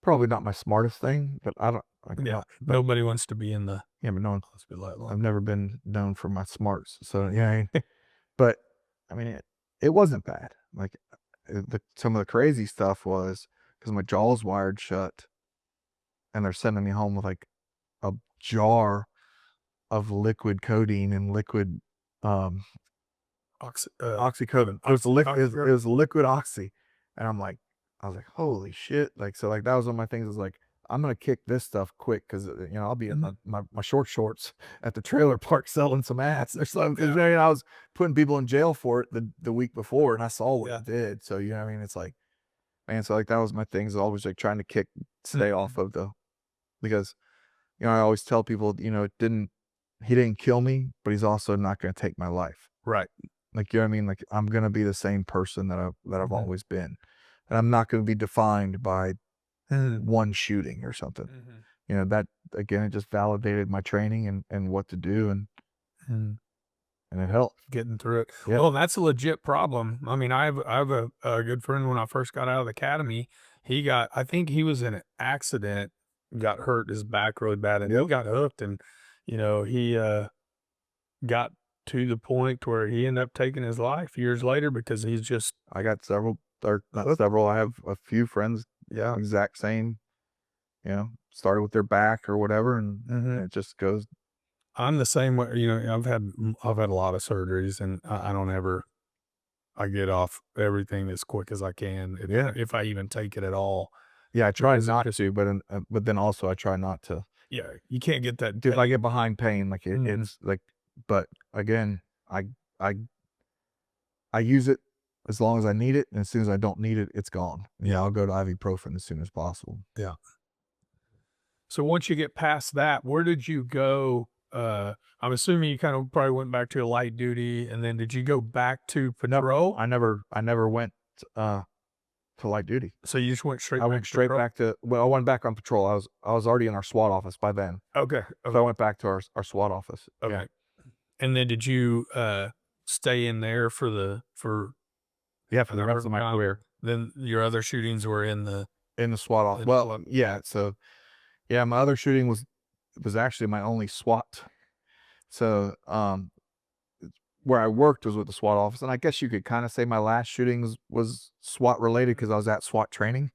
probably not my smartest thing, but I don't like Yeah. no, but Nobody wants to be in the yeah, but no one hospital that I've long. never been known for my smarts. So yeah, but I mean it wasn't bad. Like some of the crazy stuff was because my jaw's wired shut and they're sending me home with like a jar of liquid codeine and liquid um Oxy oxycodone. It was oxy it was liquid oxy. And I was like, holy shit. Like so like that was one of my things is like I'm gonna kick this stuff quick because I'll be in Mhm. my short shorts at the trailer park selling some ass or something. Because Yeah. I was putting people in jail for it the week before and I saw what Yeah. it did. So you know what I mean? It's like, man, so like that was my thing is always like trying to stay off Mhm. of because I always tell people, he didn't kill me, but he's also not gonna take my life. Right. Like, you know what I mean? Like, I'm gonna be the same person that I've Mhm. always been, and I'm not gonna be defined by Mhm. one shooting or something. Mhm. That again, it just validated my training and what to do, Mhm. and it helped. Getting through it. Yeah. Well, that's a legit problem. I mean, I have a good friend when I first got out of the academy. I think he was in an accident, got hurt his back really bad, and he Yep. got hooked. And he got to the point where he ended up taking his life years later because he's just I got several, or not hooked. several. I have a few friends, Yeah. exact same. Started with their back or whatever, and Hmm. it just goes. I'm the same way. I've had a lot of surgeries, and I don't ever. I get off everything as quick as I can, Yeah. if I even take it at all. Yeah, I try Because it not just to, but then also I try not to. yeah, you can't get that If I get behind pain, like mhm, it's like, but again, I I I use it as long as I need it, and as soon as I don't need it, it's gone. Yeah, I'll go to ibuprofen as soon as possible. yeah. So once you get past that, where did you go, I'm assuming you kind of probably went back to a light duty, and then did you go back to No, patrol? I never went uh to light duty. So you just went straight I back went to straight patrol? back to I went back on patrol. I was already in our SWAT office by then. Okay, So I okay, went back to our SWAT office. Yeah. okay. And then did you, stay in there Yeah, for for the the rest of my time? career Then your other shootings were in the SWAT office. in Well, SWAT? yeah, so yeah, my other shooting was actually my only SWAT. So, where I worked was with the SWAT office, and I guess you could kind of say my last shooting was SWAT related because I was at SWAT training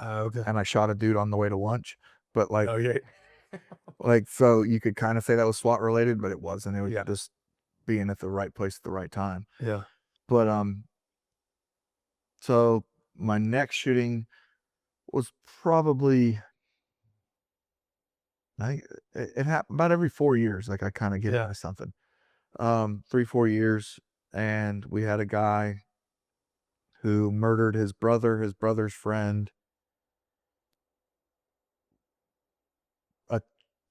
Okay. and I shot a dude on the way to lunch. But Oh, yeah. so you could kind of say that was SWAT related, but it wasn't. It was Yeah, just being at the right place at the right time. yeah. But so my next shooting was probably I think it happened about every 4 years. Like I kind of get Yeah. into something. 3 4 years, and we had a guy who murdered his brother, his brother's friend,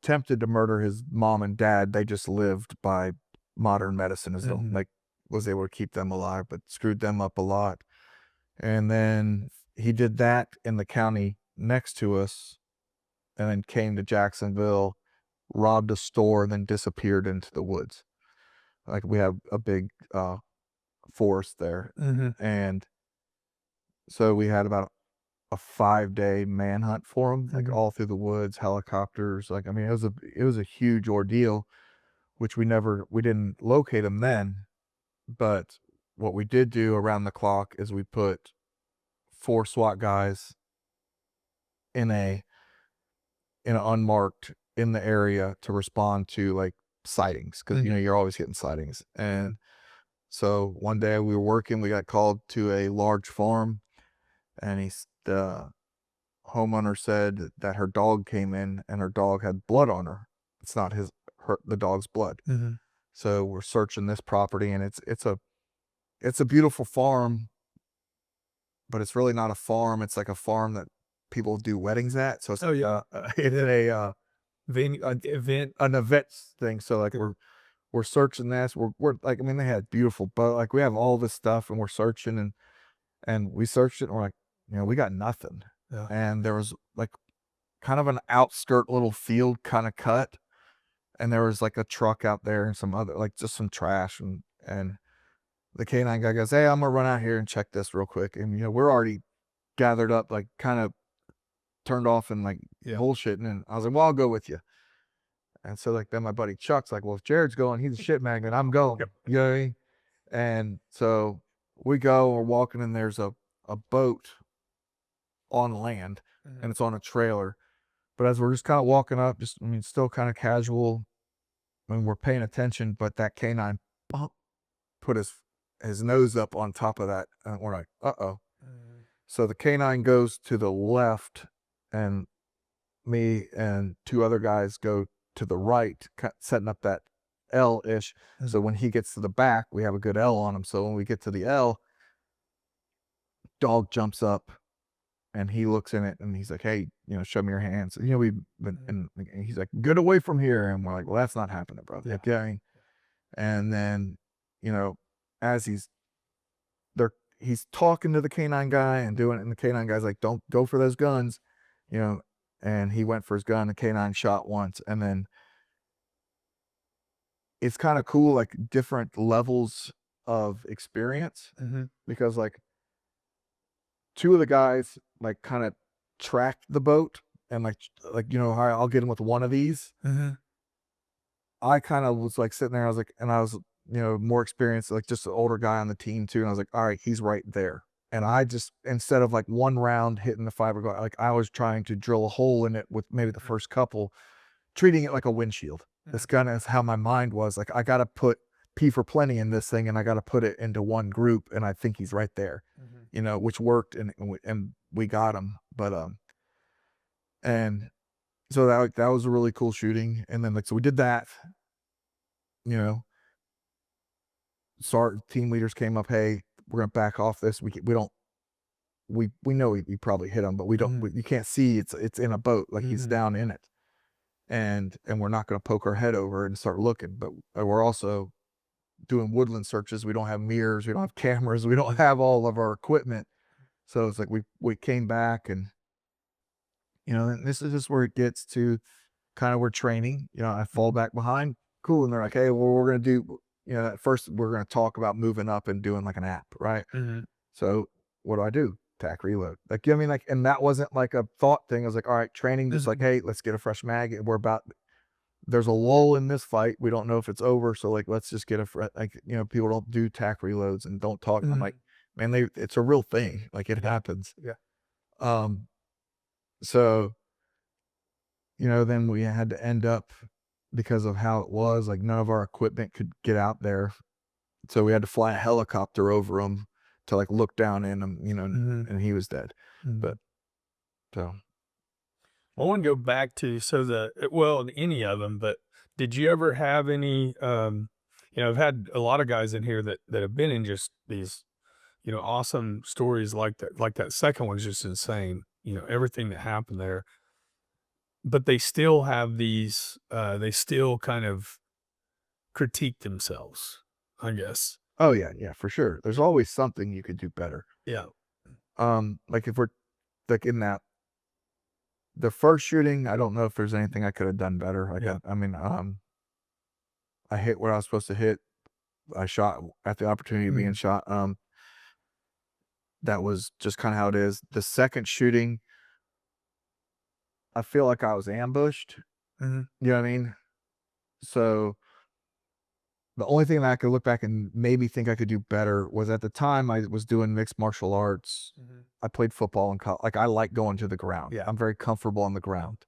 attempted to murder his mom and dad. They just lived by modern medicine as well, Mhm. like was able to keep them alive, but screwed them up a lot. And then he did that in the county next to us, and then came to Jacksonville, robbed a store, and then disappeared into the woods. Like we have a big forest there, Mhm. and so we had about a 5-day manhunt for him, like Mhm. all through the woods, helicopters. Like I mean, it was a huge ordeal, which we didn't locate him then. But what we did do around the clock is we put 4 SWAT guys in an unmarked in the area to respond to like sightings because Mhm. you're always getting sightings. And so one day we were working, we got called to a large farm, and the homeowner said that her dog came in and her dog had blood on her. It's not the dog's blood. Mhm. So we're searching this property, and it's a beautiful farm, but it's really not a farm. It's like a farm that people do weddings at. So it's Oh, yeah. it's a Event. an event thing. So like we're searching this. We're like, I mean, they had beautiful, but like we have all this stuff, and we're searching, and we searched it, and we're like, we got nothing. Yeah. And there was like kind of an outskirt little field kind of cut, and there was like a truck out there and some other like just some trash, and the canine guy goes, "Hey, I'm gonna run out here and check this real quick." And we're already gathered up, like kind of turned off and like Yeah. bullshitting, and I was like, "Well, I'll go with you." And so like then my buddy Chuck's like, "Well, if Jared's going, he's a shit magnet. I'm going." Yep. You know what I mean? And so we go, we're walking, and there's a boat on land, and Mhm. it's on a trailer. But as we're just kind of walking up, just I mean, still kind of casual, I mean, we're paying attention, but that canine bump put his nose up on top of that, and we're like, "Uh-oh." Mhm. So the canine goes to the left, and me and 2 other guys go to the right, setting up that L-ish. Mhm. So when he gets to the back, we have a good L on him. So when we get to the L, dog jumps up, and he looks in it, and he's like, "Hey, show me your hands." We've been, Mhm. and he's like, "Get away from here." And we're like, "Well, that's not happening, bro." Yeah. Like, yeah. And then, you know, as he's talking to the canine guy and doing it, and the canine guy's like, "Don't go for those guns," you know. And he went for his gun. The canine shot once, and then it's kind of cool, like different levels of experience Mhm. because like 2 of the guys like kind of tracked the boat and like all right, I'll get him with one of these. Mhm. I kind of was like sitting there, I was like, and I was, more experienced, like just an older guy on the team too. And I was like, all right, he's right there. And I just, instead of like one round hitting the fiberglass, like I was trying to drill a hole in it with maybe the first couple, treating it like a windshield. That's Mhm. kind of how my mind was. Like, I got to put P for plenty in this thing, and I got to put it into one group. And I think he's right there, Mhm. which worked. And we got him. But, and so that was a really cool shooting. And then like, so we did that, you know, team leaders came up, "Hey, we're gonna back off this. We don't we know we probably hit him, but we don't Mhm. you can't see it's in a boat, like he's Mhm. down in it." and we're not going to poke our head over and start looking, but we're also doing woodland searches. We don't have mirrors, we don't have cameras, we don't have all of our equipment. So it's like we came back, and and this is just where it gets to kind of where training, I fall back behind. Cool. And they're like, hey, well, we're gonna do, at first we're gonna talk about moving up and doing like an app, right? Mhm. So what do I do? Tack reload. Like, I mean, like, and that wasn't like a thought thing. I was like, all right, training, just like, Mhm. hey, let's get a fresh mag. We're about, there's a lull in this fight. We don't know if it's over. So like, let's just get like, people don't do tack reloads and don't talk. I'm like, Mhm. man, it's a real thing. Like it happens. Yeah. Um, so, then we had to end up, because of how it was, like none of our equipment could get out there. So we had to fly a helicopter over him to like look down in him, Mhm. and he was dead. But Mhm. so I want to go back to so well, any of them, but did you ever have any I've had a lot of guys in here that have been in just these, awesome stories like that. Like that second one's just insane. Everything that happened there. But they still have these they still kind of critique themselves, I guess. oh yeah, yeah, for sure. There's always something you could do better. Yeah. Like if we're like in that the first shooting, I don't know if there's anything I could have done better. Like Yeah. I mean, I hit what I was supposed to hit. I shot at the opportunity of being Mhm. shot. That was just kind of how it is. The second shooting, I feel like I was ambushed. Mhm. You know what I mean? So the only thing that I could look back and maybe think I could do better was, at the time I was doing mixed martial arts. Mhm. I played football and like I like going to the ground. Yeah. I'm very comfortable on the ground.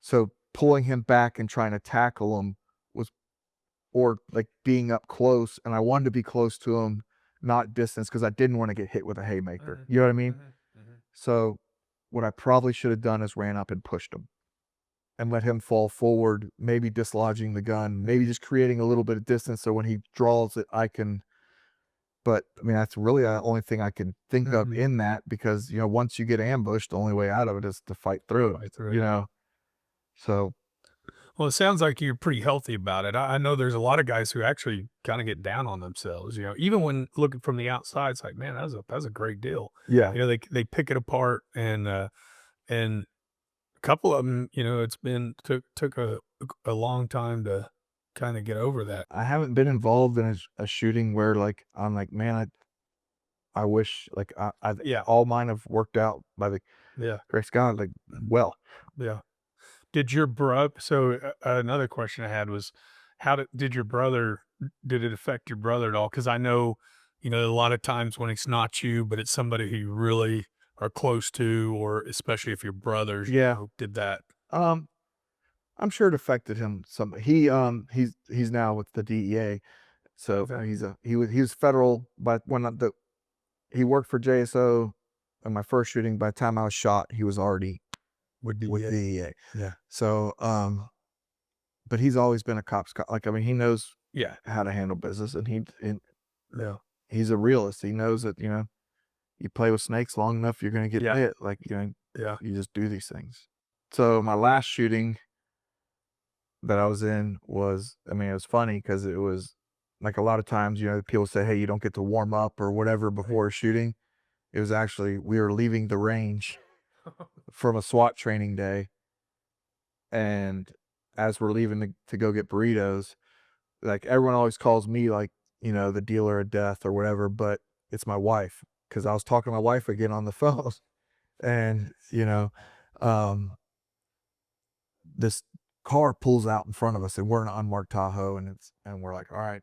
So pulling him back and trying to tackle him was, or like being up close, and I wanted to be close to him, not distance, because I didn't want to get hit with a haymaker. Mhm. You know what I mean? Mhm. Mhm. So what I probably should have done is ran up and pushed him and let him fall forward, maybe dislodging the gun, maybe Mhm. just creating a little bit of distance so when he draws it, I can. But I mean, that's really the only thing I can think of Mhm. in that, because, once you get ambushed, the only way out of it is to fight through it, Right through you it. know? So, Well, it sounds like you're pretty healthy about it. I know there's a lot of guys who actually kind of get down on themselves. Even when looking from the outside, it's like, man, that's a great deal. yeah, They pick it apart, and a couple of them, it's been took a long time to kind of get over that. I haven't been involved in a shooting where, like, I'm like, "Man, I wish, like, I Yeah, all mine have worked out by the yeah, grace of God, like, well." yeah. Did your brother? So another question I had was, how did your brother? Did it affect your brother at all? Because I know, a lot of times when it's not you, but it's somebody who you really are close to, or especially if your brothers, Yeah, did that. um, I'm sure it affected him some. He's now with the DEA, so, Okay. he was federal, but when he worked for JSO in my first shooting. By the time I was shot, he was already Would be with it. DEA. Yeah. So, but he's always been a cop's cop. Like, I mean, he knows Yeah. how to handle business, and Yeah. he's a realist. He knows that, you play with snakes long enough, you're gonna get Yeah. bit. Like, Yeah. you just do these things. So my last shooting that I was in was, I mean, it was funny because it was like, a lot of times, people say, hey, you don't get to warm up or whatever Right. before a shooting. It was actually, we were leaving the range from a SWAT training day, and as we're leaving to go get burritos, like, everyone always calls me, like, the dealer of death or whatever, but it's my wife, because I was talking to my wife again on the phone, and, um, this car pulls out in front of us, and we're in an unmarked Tahoe, and we're like, all right,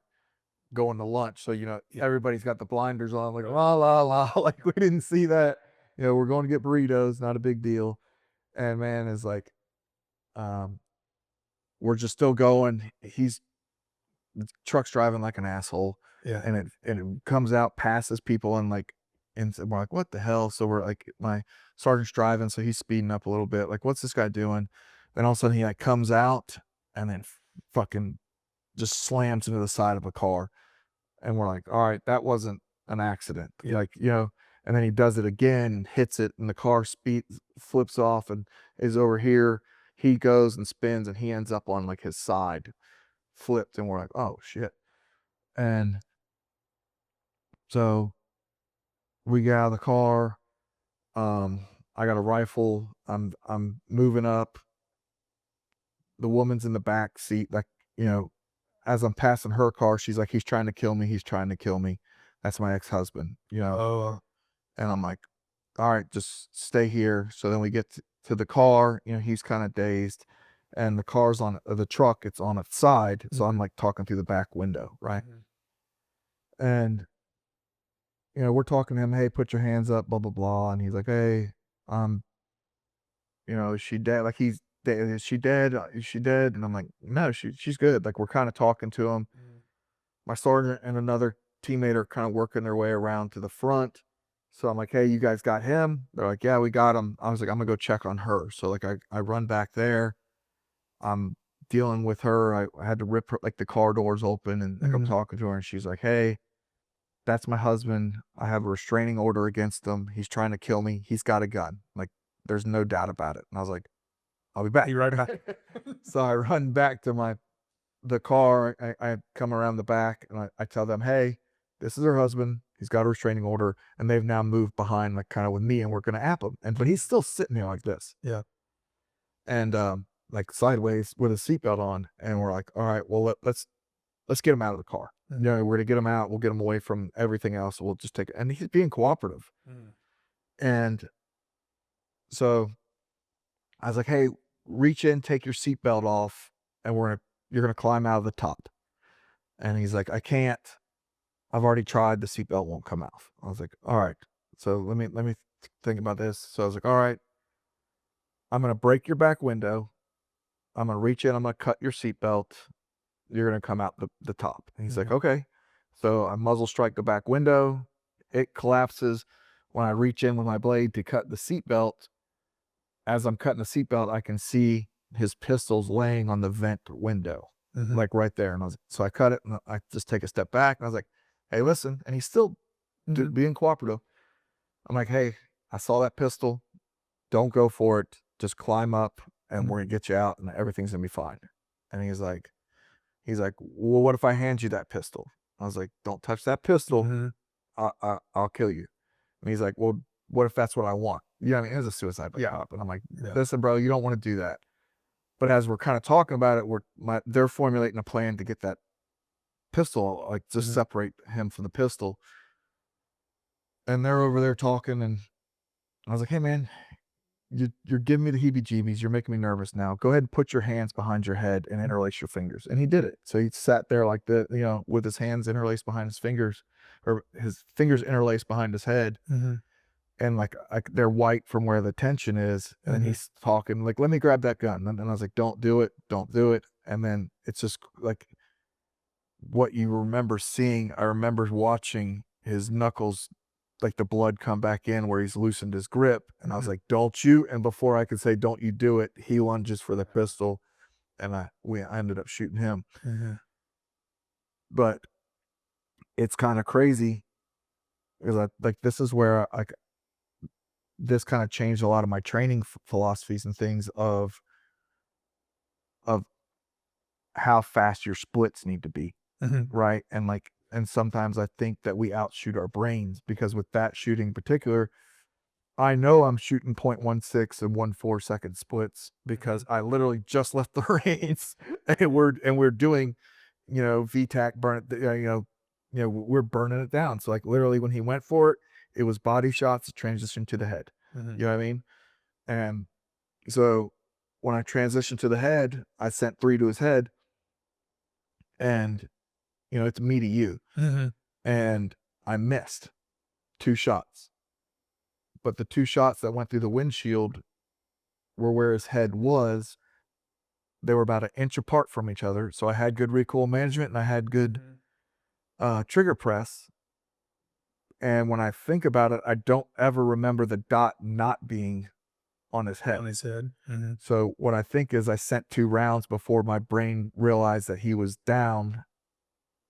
going to lunch. So, Yeah. everybody's got the blinders on, like, Right. la, la, la, like, we didn't see that. We're going to get burritos, not a big deal. And man is like, um, we're just still going. The truck's driving like an asshole, Yeah. and it comes out, passes people, and like, and so we're like, what the hell? So we're like, my sergeant's driving, so he's speeding up a little bit. Like, what's this guy doing? Then all of a sudden he like comes out, and then fucking just slams into the side of a car. And we're like, all right, that wasn't an accident. Yeah. Like, and then he does it again and hits it, and the car flips off and is over here. he goes and spins and he ends up on like his side flipped, and we're like, oh shit. And so we get out of the car. I got a rifle. I'm moving up. The woman's in the back seat, like, you know, as I'm passing her car, she's like, he's trying to kill me. He's trying to kill me. That's my ex-husband, you know. Oh, And I'm like, all right, just stay here. So then we get to the car, you know, he's kind of dazed, and the car's on the truck, it's on its side. So I'm mhm, like talking through the back window, right? mhm, And, you know, we're talking to him, hey, put your hands up, blah, blah, blah. And he's like, hey, um, you know, is she dead? Like he's dead. Is she dead? Is she dead? And I'm like, no, she's good. Like we're kind of talking to him. mhm, My sergeant and another teammate are kind of working their way around to the front. So I'm like, hey, you guys got him? They're like, yeah, we got him. I was like, I'm gonna go check on her. So like I run back there. I'm dealing with her. I had to rip her, like the car doors open, and like I'm mhm, talking to her, and she's like, hey, that's my husband. I have a restraining order against him. He's trying to kill me. He's got a gun. Like, there's no doubt about it. And I was like, I'll be back. you right back. So I run back to the car. I come around the back, and I tell them, hey, this is her husband. He's got a restraining order, and they've now moved behind, like kind of with me, and we're gonna app him. But he's still sitting there like this, Yeah. and like sideways with a seatbelt on. And we're like, all right, well let's get him out of the car. You Mhm, know, we're gonna get him out. We'll get him away from everything else. We'll just take it. And he's being cooperative. mhm, And so I was like, hey, reach in, take your seatbelt off, and you're gonna climb out of the top. And he's like, I can't. I've already tried. The seatbelt won't come out. I was like, all right. So let me think about this. So I was like, all right, I'm gonna break your back window. I'm gonna reach in. I'm gonna cut your seatbelt. You're gonna come out the top. And he's like, mhm, okay. So I muzzle strike the back window. It collapses. When I reach in with my blade to cut the seatbelt, as I'm cutting the seatbelt, I can see his pistols laying on the vent window, mhm, like right there. And so I cut it, and I just take a step back, and I was like, hey, listen. And he's still mhm, being cooperative. I'm like, hey, I saw that pistol. Don't go for it. Just climb up, and mhm, we're gonna get you out, and everything's gonna be fine. And he's like, well, what if I hand you that pistol? I was like, don't touch that pistol. mhm. I'll kill you. And he's like, well, what if that's what I want? You know what I mean? It was a suicide by Yeah. cop. And I'm like, Yeah. listen, bro, you don't want to do that. But as we're kind of talking about it, they're formulating a plan to get that pistol, like just Mhm, separate him from the pistol. And they're over there talking, and I was like, hey man, you're giving me the heebie-jeebies. You're making me nervous now. Go ahead and put your hands behind your head and mhm, interlace your fingers. And he did it. So he sat there like the, you know, with his hands interlaced behind his fingers, or his fingers interlaced behind his head, mhm, and like they're white from where the tension is. And then mhm, he's talking like, let me grab that gun. And I was like, don't do it. Don't do it. And then it's just like what you remember seeing. I remember watching his knuckles, like the blood come back in where he's loosened his grip. And I was mhm, like, don't you? And before I could say, don't you do it, he lunges for the pistol, and I ended up shooting him. mhm, But it's kind of crazy because like this is where this kind of changed a lot of my training philosophies and things of how fast your splits need to be, mhm, right? And sometimes I think that we outshoot our brains, because with that shooting in particular, I know I'm shooting 0.16 and 1/4 second splits because mhm, I literally just left the reins, and we're doing, you know, VTAC burn it, we're burning it down. So like literally when he went for it, it was body shots transition to the head. mhm, You know what I mean? And so when I transitioned to the head, I sent 3 to his head, and you know, it's me to you. mhm, And I missed 2 shots. But the 2 shots that went through the windshield were where his head was. They were about an inch apart from each other. So I had good recoil management, and I had good mhm. trigger press. And when I think about it, I don't ever remember the dot not being on his head. On his head. Mhm. So what I think is I sent 2 rounds before my brain realized that he was down,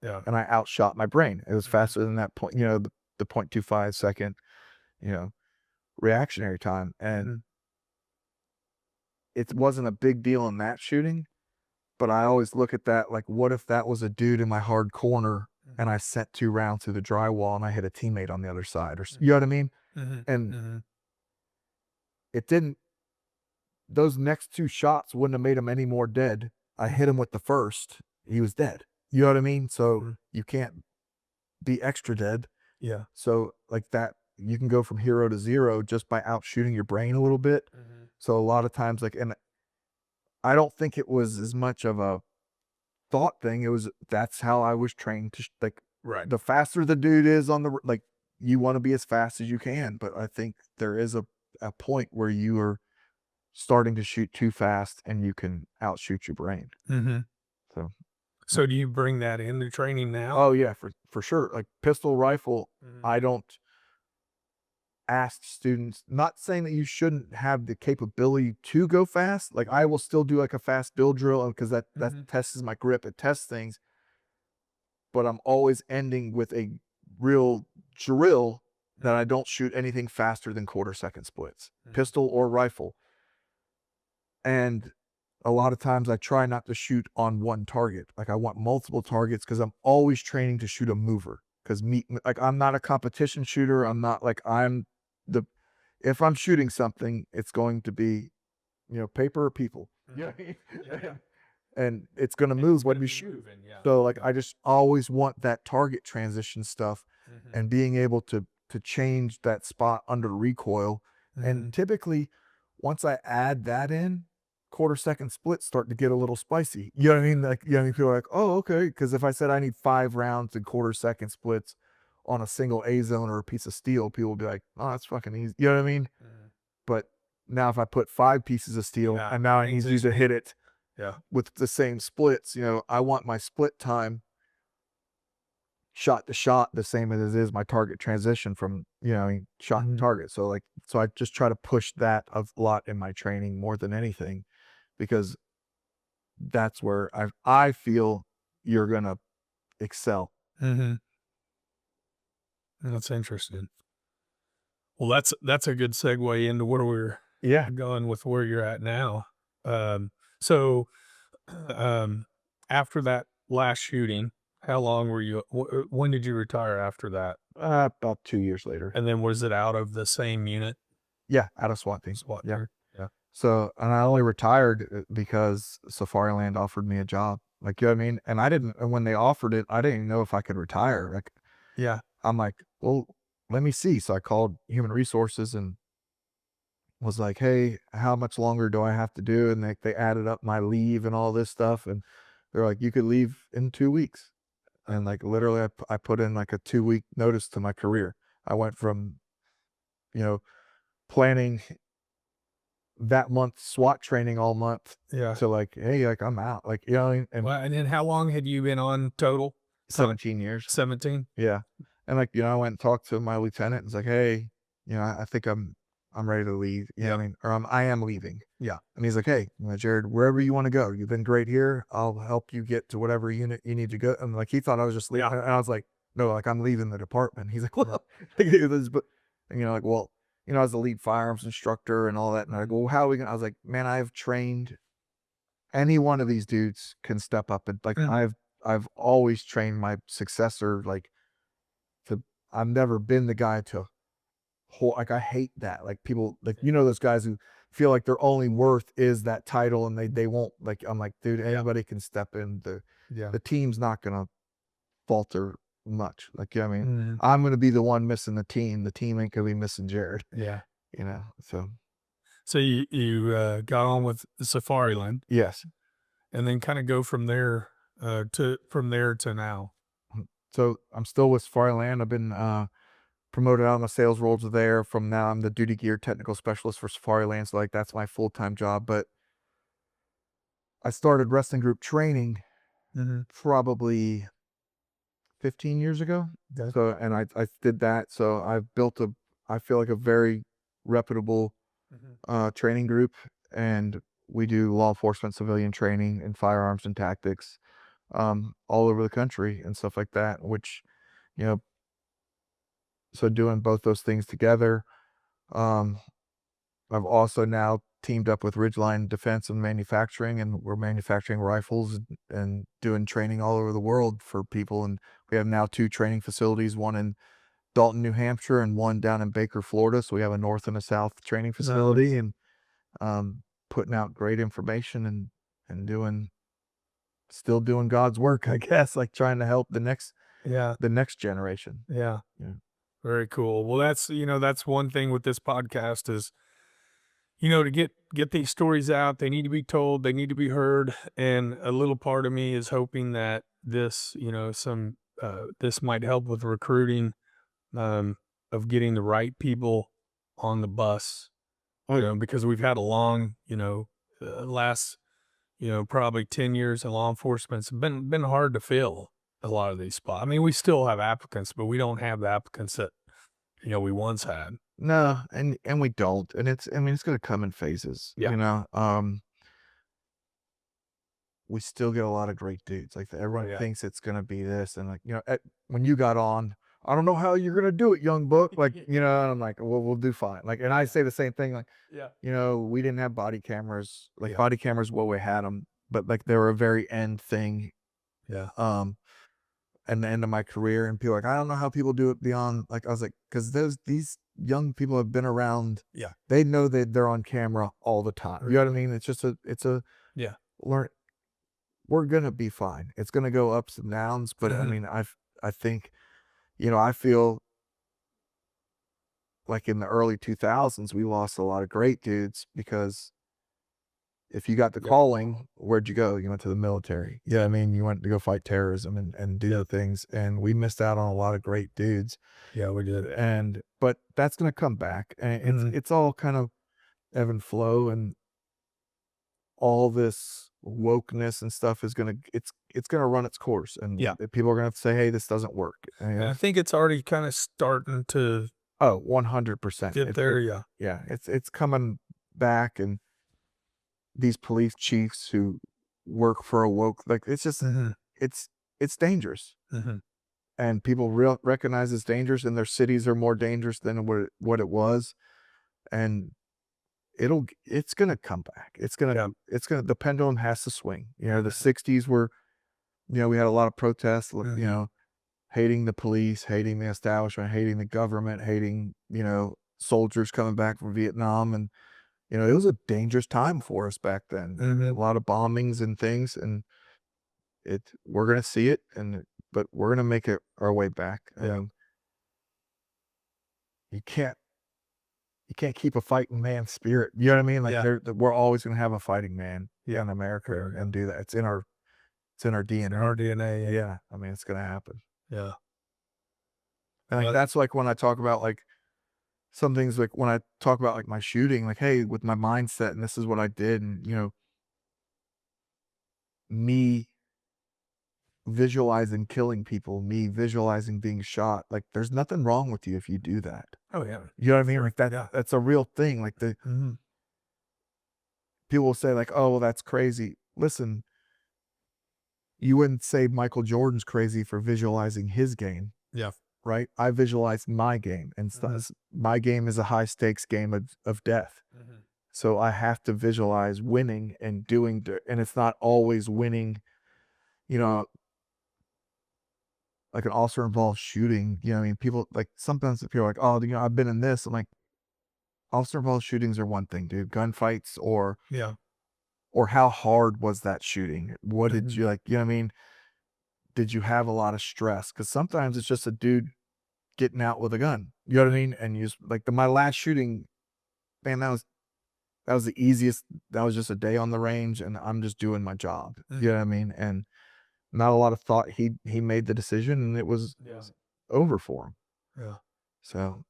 Yeah. and I outshot my brain. It was Mhm, faster than that point, you know, the 0.25 second, you know, reactionary time. And mhm, it wasn't a big deal in that shooting, but I always look at that like, what if that was a dude in my hard corner and I sent 2 rounds through the drywall and I hit a teammate on the other side you know what I mean? Mhm, And mhm, it didn't those next 2 shots wouldn't have made him any more dead. I hit him with the first, he was dead. You know what I mean? So mhm. you can't be extra dead. Yeah. So like that, you can go from hero to zero just by out shooting your brain a little bit. Mhm. So a lot of times, like, and I don't think it was as much of a thought thing. It was that's how I was trained to like Right. the faster the dude is on the like you want to be as fast as you can, but I think there is a point where you are starting to shoot too fast and you can outshoot your brain. Mhm. So, So do you bring that into training now? oh yeah, for sure. Like pistol, rifle, Mhm, I don't ask students, not saying that you shouldn't have the capability to go fast. Like I will still do like a fast build drill because that mhm, tests my grip, it tests things, but I'm always ending with a real drill that I mhm, don't shoot anything faster than quarter-second splits, mhm, pistol or rifle. And a lot of times I try not to shoot on one target. Like I want multiple targets because I'm always training to shoot a mover. Because me, like I'm not a competition shooter. I'm not like I'm the. If I'm shooting something, it's going to be paper or people. Yeah, mhm. Yeah, yeah. and it's going to And it's move when gonna we be shoot. moving, yeah, So like yeah. I just always want that target transition stuff Mhm, and being able to change that spot under recoil. And mhm. typically once I add that in, quarter-second splits start to get a little spicy. You know what I mean? Like, people are like, "Oh, okay." Because if I said I need 5 rounds in quarter-second splits on a single A zone or a piece of steel, people will be like, "Oh, that's fucking easy." You know what I mean? Mhm. But now if I put 5 pieces of steel Yeah, and now I need things you just to need hit it yeah. with the same splits, I want my split time shot to shot the same as it is my target transition from, shot to Mhm, target. So like, so I just try to push that a lot in my training more than anything because that's where I feel you're gonna excel. mhm. That's interesting. Well, that's a good segue into where we're Yeah. going with where you're at now. So, um, after that last shooting, how long were you when did you retire after that? About 2 years later. And then was it out of the same unit, Yeah, out of SWAT team. SWAT Yeah. team? Yeah. So, and I only retired because Safariland offered me a job. Like, you know what I mean? And I didn't, and when they offered it, I didn't even know if I could retire. Like, Yeah. I'm like, well, let me see. So I called human resources and was like, hey, how much longer do I have to do? And they added up my leave and all this stuff. And they're like, you could leave in 2 weeks. And like, literally, I put in like a 2 week notice to my career. I went from, you know, planning that month SWAT training all month Yeah. to like, hey, like I'm out. Like, you know what I mean? And Well, and then how long had you been on total time? 17 years. 17? Yeah. And like, I went and talked to my lieutenant and was like, hey, I think I'm ready to leave. You know Yeah. what I mean? Or I am leaving. Yeah. And he's like, hey, Jared, wherever you want to go, you've been great here. I'll help you get to whatever unit you need to go. And like, he thought I was just leaving. Yeah. And I was like, no, like I'm leaving the department. He's like, Right. well, but, and like, well, I was the lead firearms instructor and all that. And I go, Mhm. well, how are we going to, I was like, man, I've trained any one of these dudes can step up and like, Mm. I've always trained my successor, like to, I've never been the guy to like, I hate that. Like people, like, those guys who feel like their only worth is that title and they won't like, I'm like, dude, Yeah. anybody can step in. Yeah. The team's not going to falter much. Like, I mean, Mhm. I'm going to be the one missing the team. The team ain't going to be missing Jared, Yeah. So So you got on with Safariland yes. and then kinda go from there, to from there to now. Mhm. So I'm still with Safari Land. I've been, promoted out of my sales roles there. From now, I'm the duty gear technical specialist for Safari Land. So like, that's my full-time job. But I started wrestling group training Mhm. probably 15 years ago. Okay. So, and I did that. So I've built I feel like a very reputable Mhm. training group, and we do law enforcement, civilian training in firearms and tactics, all over the country and stuff like that. Which, you know, so doing both those things together. Um, I've also now teamed up with Ridgeline Defense and Manufacturing, and we're manufacturing rifles and doing training all over the world for people. And we have now 2 training facilities, one in Dalton, New Hampshire, and one down in Baker, Florida. So we have a north and a south training facility, and putting out great information and still doing God's work, I guess, like trying to help Yeah. the next generation. Yeah. Yeah. Very cool. Well, that's one thing with this podcast is, to get these stories out, they need to be told, they need to be heard. And a little part of me is hoping that this, this might help with recruiting, of getting the right people on the bus, because we've had a long, last, probably 10 years in law enforcement. It's been hard to fill a lot of these spots. I mean, we still have applicants, but we don't have the applicants that, we once had. No, and we don't, and I mean, it's gonna come in phases, Yeah. we still get a lot of great dudes. Like everyone Yeah. thinks it's gonna be this, and like when you got on, I don't know how you're gonna do it, young buck. Like and I'm like, well, we'll do fine. Like, and I say the same thing. Like, Yeah. we didn't have body cameras. Like Yeah. body cameras, well, we had them, but like they were a very end thing. Yeah. And the end of my career, and people are like, I don't know how people do it beyond. Like, I was like, because these young people have been around. Yeah. They know that they're on camera all the time. You know what I mean? It's just it's a Yeah. learn. We're gonna be fine. It's gonna go ups and downs, but I mean, I think, I feel like in the early 2000s, we lost a lot of great dudes because if you got the Yep. calling, where'd you go? You went to the military. Yeah, I mean, you went to go fight terrorism and do the things, and we missed out on a lot of great dudes. Yeah, we did. But that's gonna come back, and it's all kind of ebb and flow, and all this wokeness and stuff is it's gonna run its course, and Yeah. people are gonna have to say, hey, this doesn't work. And I think it's already kind of starting to 100%. get there. Yeah. Yeah, it's coming back, and these police chiefs who work for a woke, like it's just it's dangerous, and people recognize it's dangerous, and their cities are more dangerous than what it was, and it's gonna come back. Yeah. The pendulum has to swing. The 60s were, we had a lot of protests, hating the police, hating the establishment, hating the government, hating, soldiers coming back from Vietnam. And, it was a dangerous time for us back then. A lot of bombings and things. And we're going to see it, but we're going to make it our way back. Yeah. You can't keep a fighting man spirit. You know what I mean? Like we're always going to have a fighting man in America and do that. It's in our DNA. Our DNA. Yeah. I mean, it's going to happen. Yeah. And like, that's like when I talk about like some things, like when I talk about like my shooting, like, hey, with my mindset, and this is what I did. And, me visualizing killing people, me visualizing being shot, like there's nothing wrong with you if you do that. Oh yeah. You know what I mean? Like that's a real thing. Like people will say like, oh, well, that's crazy. Listen, you wouldn't say Michael Jordan's crazy for visualizing his game. Yeah. Right? I visualize my game, and my game is a high stakes game of death. So I have to visualize winning and and it's not always winning, like an officer involved shooting. I mean, people like sometimes people are like, oh, I've been in this. I'm like, officer involved shootings are one thing, dude. Gunfights or how hard was that shooting? What did you like? You know what I mean? Did you have a lot of stress? Because sometimes it's just a dude getting out with a gun. You know what I mean? And you like my last shooting, man, that was the easiest. That was just a day on the range, and I'm just doing my job. You know what I mean? And not a lot of thought. He made the decision, and it was over for him. Yeah. So,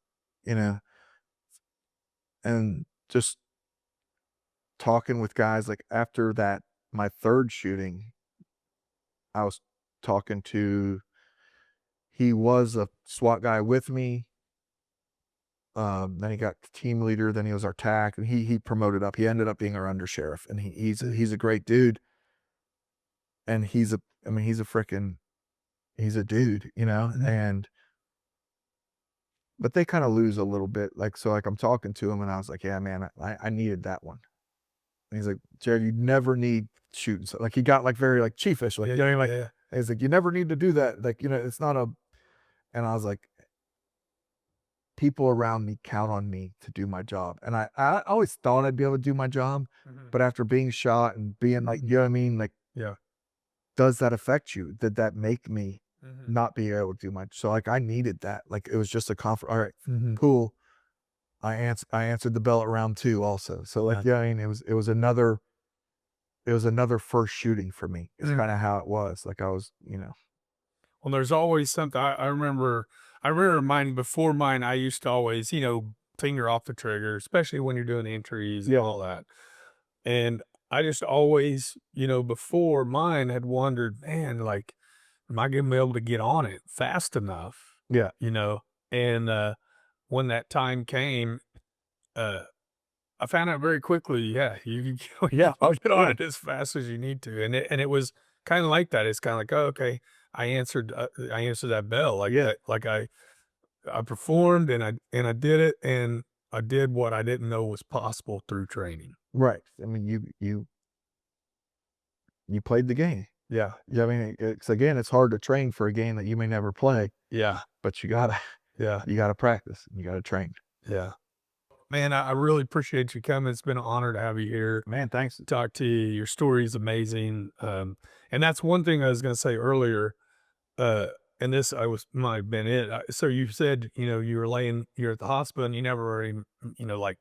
and just talking with guys like after that, my third shooting, I was talking to. He was a SWAT guy with me. Then he got team leader. Then he was our TAC, and he promoted up. He ended up being our undersheriff, and he's a great dude. And he's a dude, and but they kind of lose a little bit. Like, so like I'm talking to him, and I was like, yeah, man, I needed that one. And he's like, Jared, you never need shooting. So like he got like very like chiefish, like Yeah, you know what I mean? Like yeah. he's like, you never need to do that. Like, you know, it's not a and I was like, people around me count on me to do my job. And I always thought I'd be able to do my job, Mhm. but after being shot and being like, you know what I mean? Like, Yeah. does that affect you? Did that make me Mhm. not be able to do my so like I needed that. Like it was just a comfort. All right, Mhm. cool. I answered the bell at round 2 also. So like, Yeah. yeah, I mean, it was another first shooting for me. It's Mhm. kind of how it was. Like I was, you know. Well, there's always something I remember mine before mine, I used to always, finger off the trigger, especially when you're doing entries and Yeah. all that. And I just always, before mine had wondered, man, like, am I gonna be able to get on it fast enough? Yeah. You know? And when that time came, uh I found out very quickly, yeah, you can you Yeah. can Oh, get on yeah. it as fast as you need to, and it was kinda like that. It's kinda like, "Oh, okay, I answered that bell, like Yeah. that, like I performed and I did it, and I did what I didn't know was possible through training." Right. I mean, you played the game. Yeah, Yeah, I mean, it's again, it's hard to train for a game that you may never play, yeah, but you gotta yeah, you gotta practice. You gotta train. yeah. Man, I really appreciate you coming. It's been an honor to have you here, Man, thanks. talk to you. Your story is amazing, and that's one thing I was gonna say earlier. Uh, and this I was might have been it. So you said, you're at the hospital and you never were in, like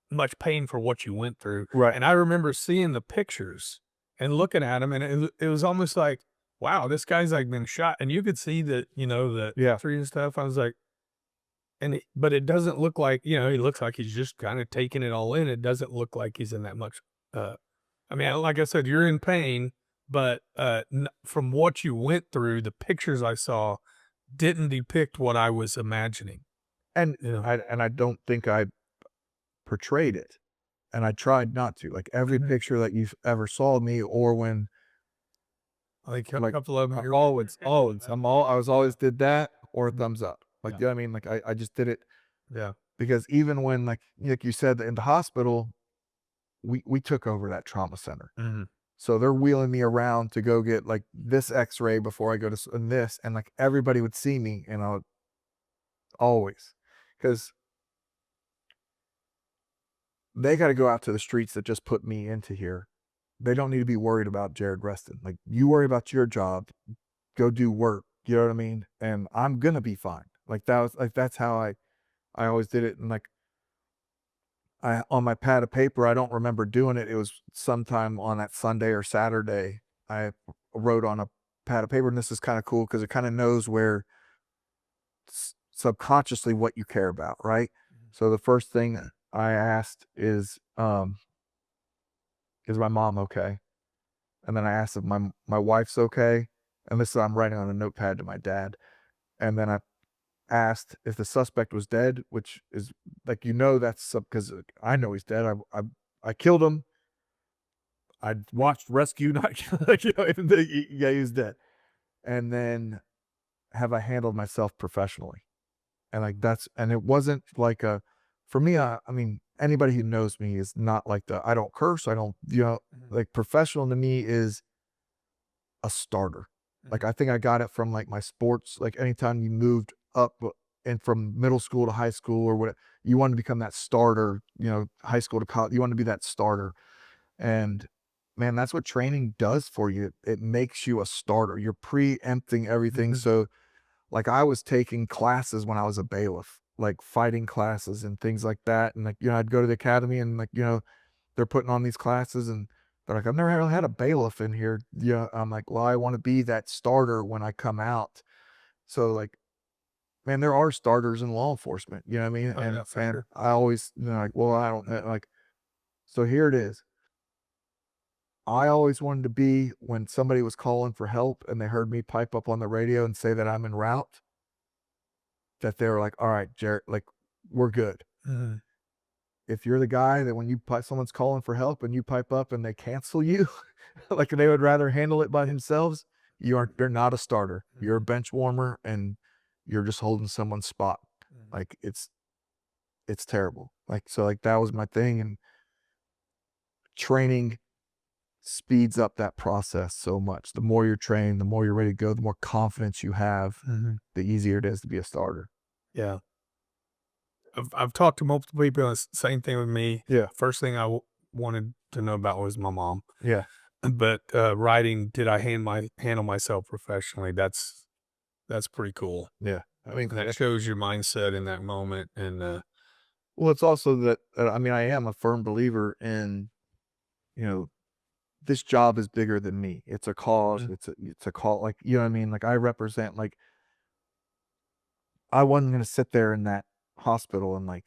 much pain for what you went through. Right. And I remember seeing the pictures and looking at them, and it was almost like, wow, this guy's like been shot, and you could see that, the Yeah. injury and stuff. I was like, but it doesn't look like, he looks like he's just kind of taking it all in. It doesn't look like he's in that much. I mean, like I said, you're in pain, but from what you went through, the pictures I saw didn't depict what I was imagining. And Yeah. I don't think I portrayed it. And I tried not to. Like every Mhm. picture that you've ever saw of me or when Like a like couple of them, always I was always did that or a Mhm. thumbs up. Like, Yeah. you know what I mean? Like I just did it Yeah. because even when like you said in the hospital, we took over that trauma center. Mhm. So they're wheeling me around to go get like this x-ray before I go to and this and like everybody would see me and I would always cuz they got to go out to the streets that just put me into here. They don't need to be worried about Jared Reston. Like you worry about your job, go do work. You know what I mean? And I'm gonna be fine. Like that was like that's how I always did it. And like I on my pad of paper, I don't remember doing it. It was sometime on that Sunday or Saturday. I wrote on a pad of paper, and this is kind of cool because it kind of knows where subconsciously what you care about, right? Mhm. So the first thing I asked is my mom okay? And then I asked if my wife's okay. And this I'm writing on a notepad to my dad. And then I asked if the suspect was dead, which is like that's because I know he's dead. I killed him. I watched rescue, not like, and yeah, he's dead. And then have I handled myself professionally? And like and it wasn't like a for me. I mean, anybody who knows me is not like the I don't curse. I don't Mhm. like professional to me is a starter. Like, Mhm. I think I got it from, like, my sports, like, anytime you moved up and from middle school to high school or what you wanted to become that starter, high school to college, you want to be that starter, and, man, that's what training does for you. It makes you a starter. You're preempting everything, Mhm. so, like, I was taking classes when I was a bailiff, like, fighting classes and things like that, and, like, I'd go to the academy and, like, they're putting on these classes and they're like, I've never really had a bailiff in here. Yeah. I'm like, well, I want to be that starter when I come out. So like, man, there are starters in law enforcement. You know what I mean? Oh, yeah, for And sure. I always like, well, I don't like. So here it is. I always wanted to be when somebody was calling for help and they heard me pipe up on the radio and say that I'm en route. That they were like, all right, Jared, like we're good. Mhm. If you're the guy that when someone's calling for help and you pipe up and they cancel you, like they would rather handle it by themselves, you're not a starter. You're a Mhm. bench warmer and you're just holding someone's spot. Mhm. Like it's terrible. Like so like that was my thing and training speeds up that process so much. The more you're trained, the more you're ready to go, the more confidence you have, the easier it is to be a starter. Yeah. I've talked to multiple people, and it's the same thing with me. Yeah. First thing I wanted to know about was my mom. Yeah. But, writing, did I handle myself professionally? That's pretty cool. Yeah. I mean, And that shows your mindset in that moment, and, well, it's also that, I mean, I am a firm believer in, you know, this job is bigger than me. It's a cause. Mhm, It's a call. Like, you know what I mean? Like I represent, like, I wasn't going to sit there in that hospital and like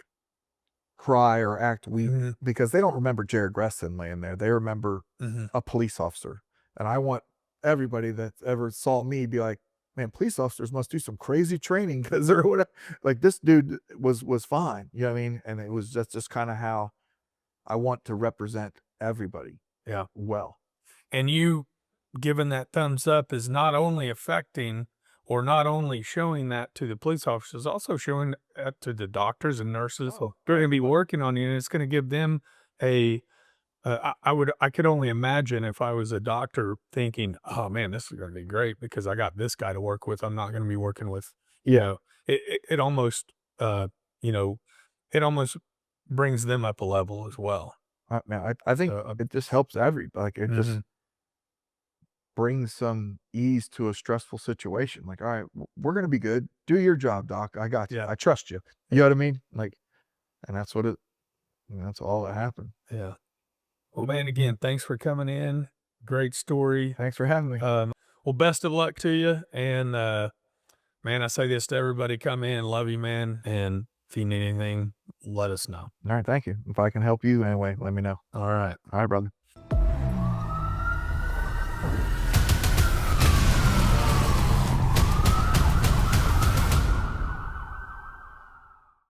cry or act weak mhm, because they don't remember Jared Reston laying there. They remember mhm. a police officer. And I want everybody that's ever saw me be like, man, police officers must do some crazy training because they're whatever. Like this dude was fine. You know what I mean? And it was just kind of how I want to represent everybody Yeah. well. And you giving that thumbs up is not only affecting or not only showing that to the police officers, also showing that to the doctors and nurses. Oh, They're going to be working on you, and it's going to give them a. I could only imagine if I was a doctor thinking, "Oh man, this is going to be great because I got this guy to work with. I'm not going to be working with, you yeah. know." It almost, you know, it almost brings them up a level as well. Man, I think So, it just helps everybody. Like it just mhm, brings some ease to a stressful situation. Like, all right, we're gonna be good. Do your job, doc. I got you. yeah, I trust you. You know what I mean? Like, and that's what it. That's all that happened. yeah. Well, man, again, thanks for coming in. Great story. Thanks for having me. Um, well, best of luck to you. And man, I say this to everybody: come in, love you, man. And if you need anything, let us know. All right, thank you. If I can help you anyway, let me know. All right. All right, brother.